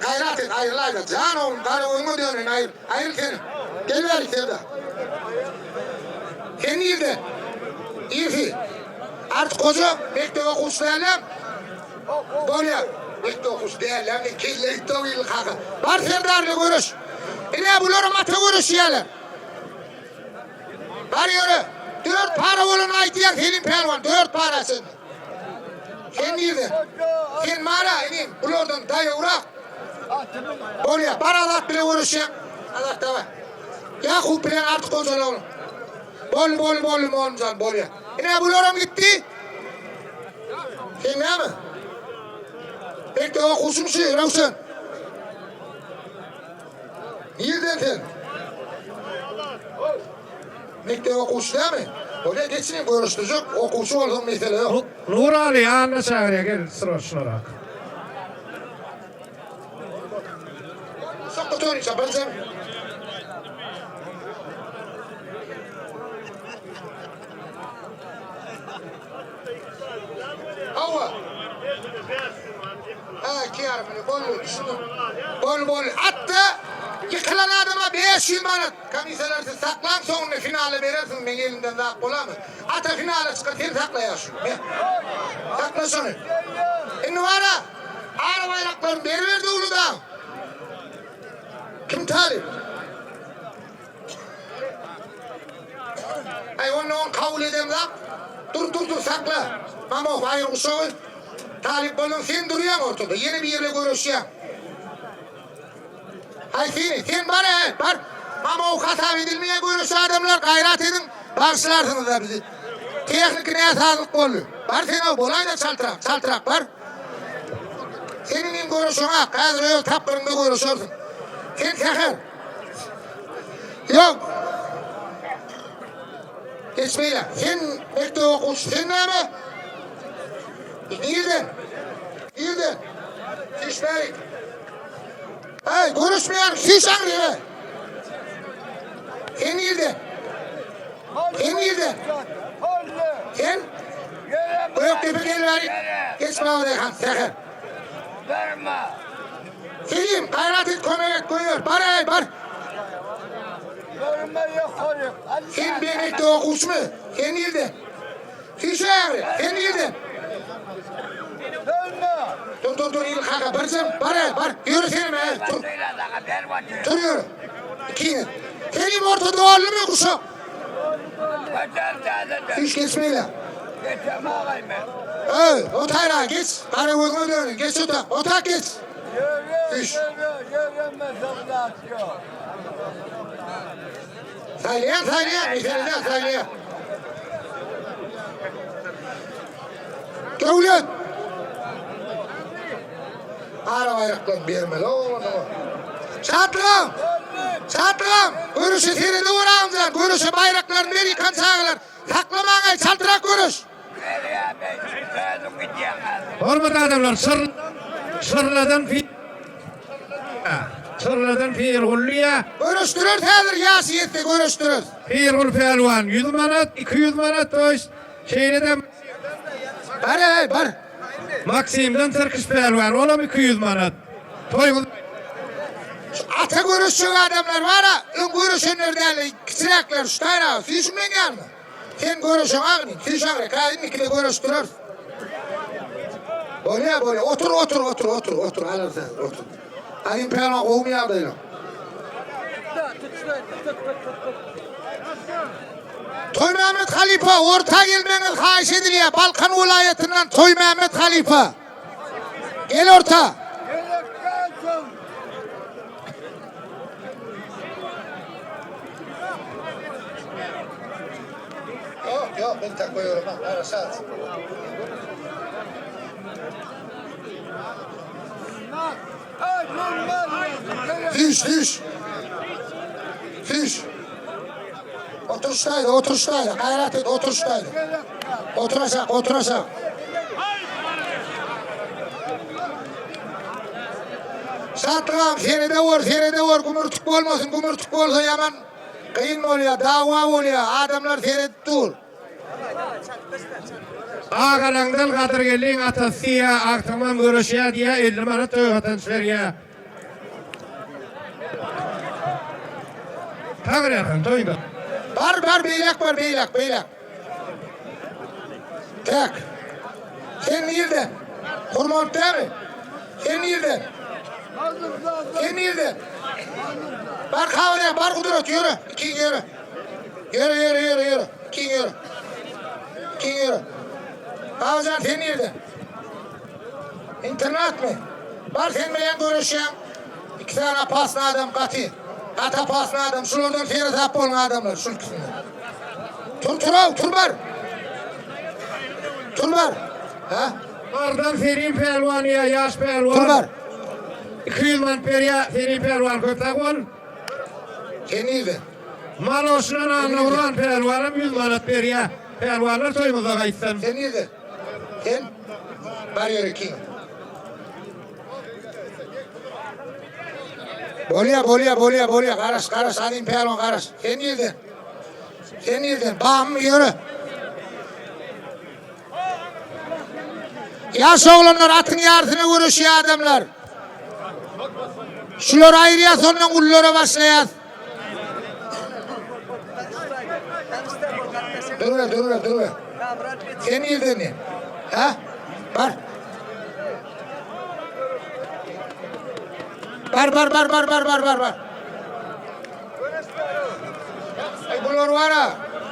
Gayret et. Hayır. Can oğlum. Karı oyma diyorsun. Hayır seni. Gel ver içeride. Sen nereden? İyi. Artık koca bekle o kuşlarla. Böyle İlk okuş değerler, kirli doğuyla kaka. Var serdarlı görüş. Ne bulurum atı görüş yerler. Var yürü. 4 para olan aytiyak senin pervan. 4 parasın. Sen girdin. Sen mara inin. Bulurdun dayı uğrak. Bolya. Paralat bile görüş ya. Allah da var. Yakup bilen artık kozala oğlum. Bol olmuşan bolya. Ne bulurum gitti. Sen ne mi? Bekle o kuşum şey, Ravşan. Nereden sen? Bekle o kuş değil mi? Oraya geçsin görüştürecek, o kuşu oldum mesela yok. Nur Ali anna çağırıyor gel sıra şuna. Sok kutuğunu çapan sen. Hava. Ha kıyarım bol hatta yıkılan adama 500 manat kamiselerse saklan sonunda finale verirsin ben elimden daha kola mı? Ata finale çıkar sen sakla ya şunu. Sakla şunu. Şimdi var ha ağır bayraklarını veriverdi Uludağ. Kim talip? Ay onu kabul edem lan. Dur sakla. Mama hayır uşağı. Talip bolun sen duruyan ortada. Yeni bir yerle görüşüyor. Hay sen var. Mama o hata edilmeye görüşü adamlar gayret edin. Bağışlarsınız da bizi. Teknikine sağlık bolu. Var sen o bolayla çaltırak var. Senin görüşüne kadroyu taplarında görüşürsün. Sen sakın. Yok. Geçmeyle. Sen bekle okuş. Sen ne mi? Nereden? Şişmerik. Hey konuşmayan şiş ağrıyor. Sen nereden? Sen? Yok tepe gel bari. Geçme oraya kan sakın. Selim gayret et koyuyor. Bar. Sen bekle okuş mu? Sen nereden? Şiş ağrıyor. Sen nereden? Dur il kaka barcam bar yürü sen be dur yürü iki senin ortada oğlu mu kuşum hiç geçmeyle otayla geç kare gözüme dönün geç otak geç hiç saylayan meseleden saylayan Devlet Ağır bayraklarını vermeli oğlum. Çatlığım. Görüşü seni de uğrağımcan. Görüşü bayraklarını ver yıkan çağırlar. Saklamağın çaltırak görüş. Hormat adamlar sırladan firgulliya. Görüştürür tedir yasiyette görüştürür. Firgul pelvan 100 manat 200 manat toş. Şeyleden Bar. Maksim'den Türküş pelvan olam 200 manat. Toygun Ata görüşçü adamlar var ha. Görüşün nereden kisiraklar şutayla. Fişmen gelme. Sen görüşün ağını. Fiş ağını. Kaydın ikili görüştürür. Böyle. Otur. Alırsan otur. Ayın pelvan kovmaya böyle. Toy Mehmet Halifa orta gelmeniz haş ediliyor. Balkan vilayetinden Toy Mehmet Halifa. Gel orta. Yok ben tak koyuyorum ha. Arasat. Fiş. Oturuştaydı. Gayret et, oturuştaydı. Oturacak. Sattığım seni de vur. Gümürtük olmasın. Gümürtük olsa yaman. Kıyın oluyor, dava oluyor. Adamlar seni dur. Ağalandan kadar gelin atasıya aktamam görüşüye diye 50 manat tövbeten şeriye. Tağır yakın toyda. Var beylak. Tek. Sen nereden? Kurmont değil mi? Sen yerden. Sen yerden. Bar kahvede, bar kudret, yürü. 2 yürü. Yürü. 2 yürü. 2 yürü. Kahvecan sen yerden. İnternet mi? Bar sen bilen görüşen. 2 tane paslı adam katı. Kata paslı adam. Şuradan seni tap olan adamlar. Şu ikisinden. Tur bar. Tur bar. Ha? Bardan Ferin Pelvaniya, yaş pelvan. Tur bar. 200 man periya Ferin Pelvan köpek ol. Sen yerden. Maloşlan anlıran pelvanım 100 manat periya. Pelvanlar toymuza kayıtsın. Sen nerede? Sen? Var yürü ki. Bolya. Karış. Alayım pehlivan karış. Sen nereden? Bağım yürü. Yaş oğlanlar atın yarısını görüşüyor adamlar. Şular ayrıya sonra kullara başlayaz. Dur. Sen nereden ne? Ha? Var. Bunlar var ha.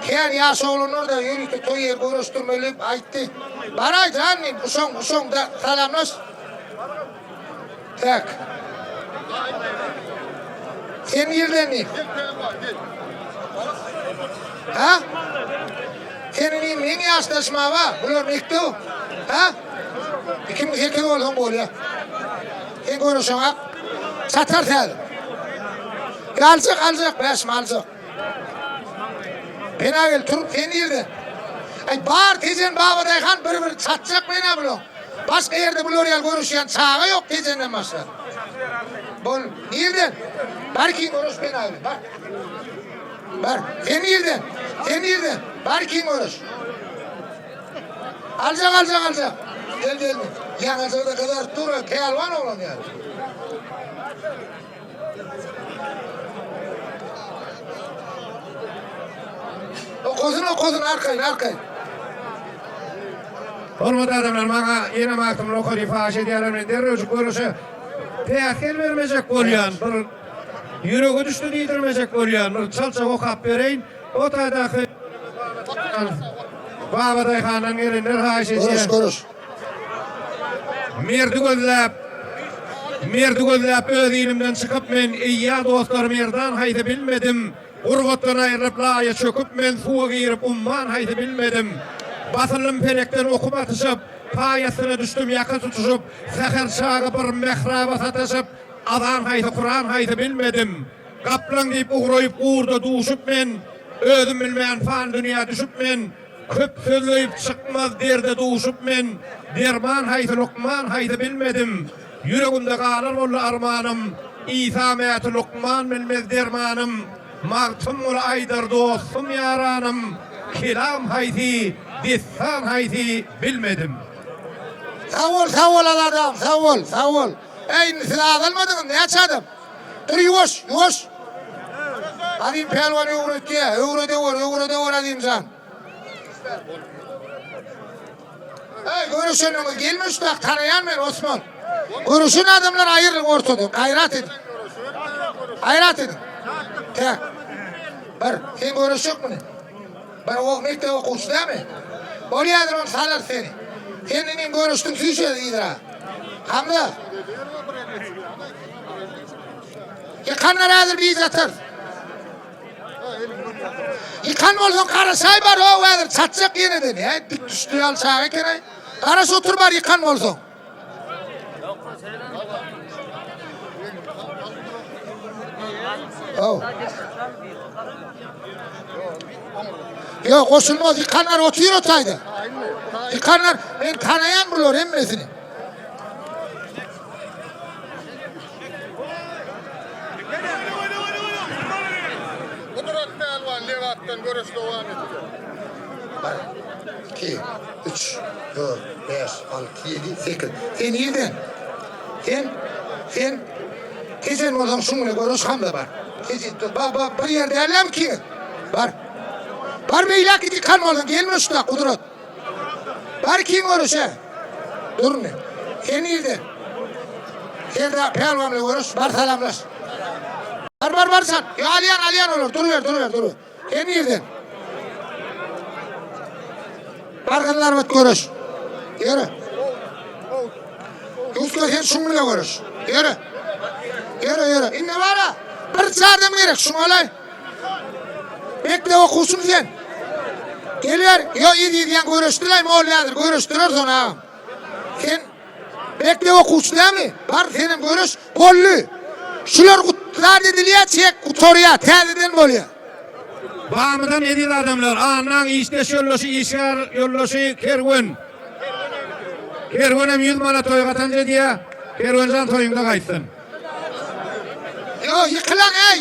Keyan yaş oğlun orada yürüyüp toyu görüştürmeliyim ayıttı. Bana canım bu son da salamlaş. Tak. Sen yerden ne? Ha? Senin neyini yaşlaşma var? Bunlar mektup. Ha? İkimiz erkek oldun böyle. Sen görüşün ha? Satar tadı. Alacak. Beşim alacak. Bana gel turup sen yerden. Ay bağır tezen babadayken bir satacak bana bunu. Başka yerde bu oraya görüşen sağı yok tezenden başlar. Bol nereden? Belki konuş beni abi. Bak. Bak. Sen nereden? Belki konuş. Alacak. Gel. Yanacak da kadar dur. Pehlivan olan yani. O kozun arkayın. Hormatly adamlar, maňa ýene maktum lokal ifaş edýärler derrejik görüşe täsir bermejek bolýan, bir ýüregi düşdi diýdirmejek bolýan, bir çalçak okap bereýin. O taýdaky Babaday hanyň gelenler haýşeje. Konuş. Merdi gözläp öz ilimden çykyp men eýýa dostlar merdan haýdy bilmedim. Urgatdan aýryp laýa çöküp men suwa girip umman haýdy bilmedim. Basılım pelekten okup atışıp, payasyna düşdüm ýaka tutuşup, säher çağı bir mehraba sataşıp, azan haýdy Kur'an haýdy bilmedim. Gaplan diýip uğrayıp uğurda duşup men, özüm bilmeýän fan dünýä düşüp men, köp sözleyip çykmaz derde duşup men, derman haýdy Lukman haýdy bilmedim. Yüregimde galar bolla armanım, İsa mäti Lukman bilmez dermanım, magtym ol aýdar dostum yaranım, kelam haýdy, destan haýdy bilmedim. Sağ ol adam, sağ ol. Ey silah almadın, ne açadım? Dur yuvaş. Adim pehlivan öğreti var adim sen. Ey görüşün gelmiş bak tanıyan ben Osman. Görüşün adamlar ayrılık ortadan, hayrat edin. Tak. Bar, sen görüşük mü? Bar o mekte okuş değil mi? Bolyadır on salar seni. Kendinin görüştün tüyşe iyidir ha. Hamda. Yıkanlar hazır bir izatır. Yıkan olsun karasay var o vardır. Çatacak yeniden ya. Dik düştüğü al sağa kenay. Karas otur var yıkan olsun. Yok koşulmaz. Yıkanlar oturuyor otaydı. Yıkanlar ben tanıyan bulur emmesini. Kudret pehlivan Levat'tan görüş devam etti. 2, 3, 4, 5, 6, 7, 8. Sen yerden. Sen kesin olsan şununla görüş hamda var. Kesin bir yerde elem ki. Var mı ilak idi kan olsun gelmiş da Kudret. Var kim görüş he? Dur ne? Sen yerden. Serdar pelvanla görüş, bar salamlaş. Var sen. Ya aliyan olur. Dur ver. Sen nereden? Barkınlar bit görüş. Yürü. Yusuf sen şununla görüş. Yürü. İnne var ha. Bir çağırdım gerek şunu olay. Bekle okusun sen. Geliyor. Yo iyi diyen görüştüler mi oğladır? Görüştüler sonra ağam. Sen bekle okusun değil mi? Var senin görüş. Kollu. Şular kutlar dediliye çek kutoruya. Teziden boluyor. Bağımdan edil adamlar. Anan işte yolloşu, işgar yolloşu kergun. Kergunem 100 manat toy katanca diye. Kerguncan toyunda kaysın. Yo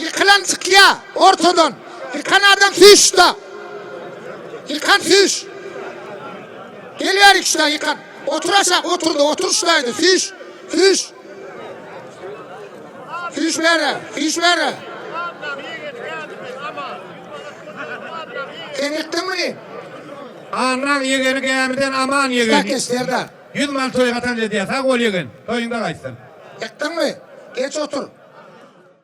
yıkılan çık ya. Ortadan. Yıkan adam füş da. Yıkan füş. Geliyor işte yıkan. Oturacak otur şuradaydı. Füş. Füş ver. Sen yıktın mı ne? Anan yegeni kıyamiden aman yegen. Bak Serdar. 100 manat toy katanca diye. Sağ ol yegen. Toyunda kaysın. Yıktın mı? Geç otur.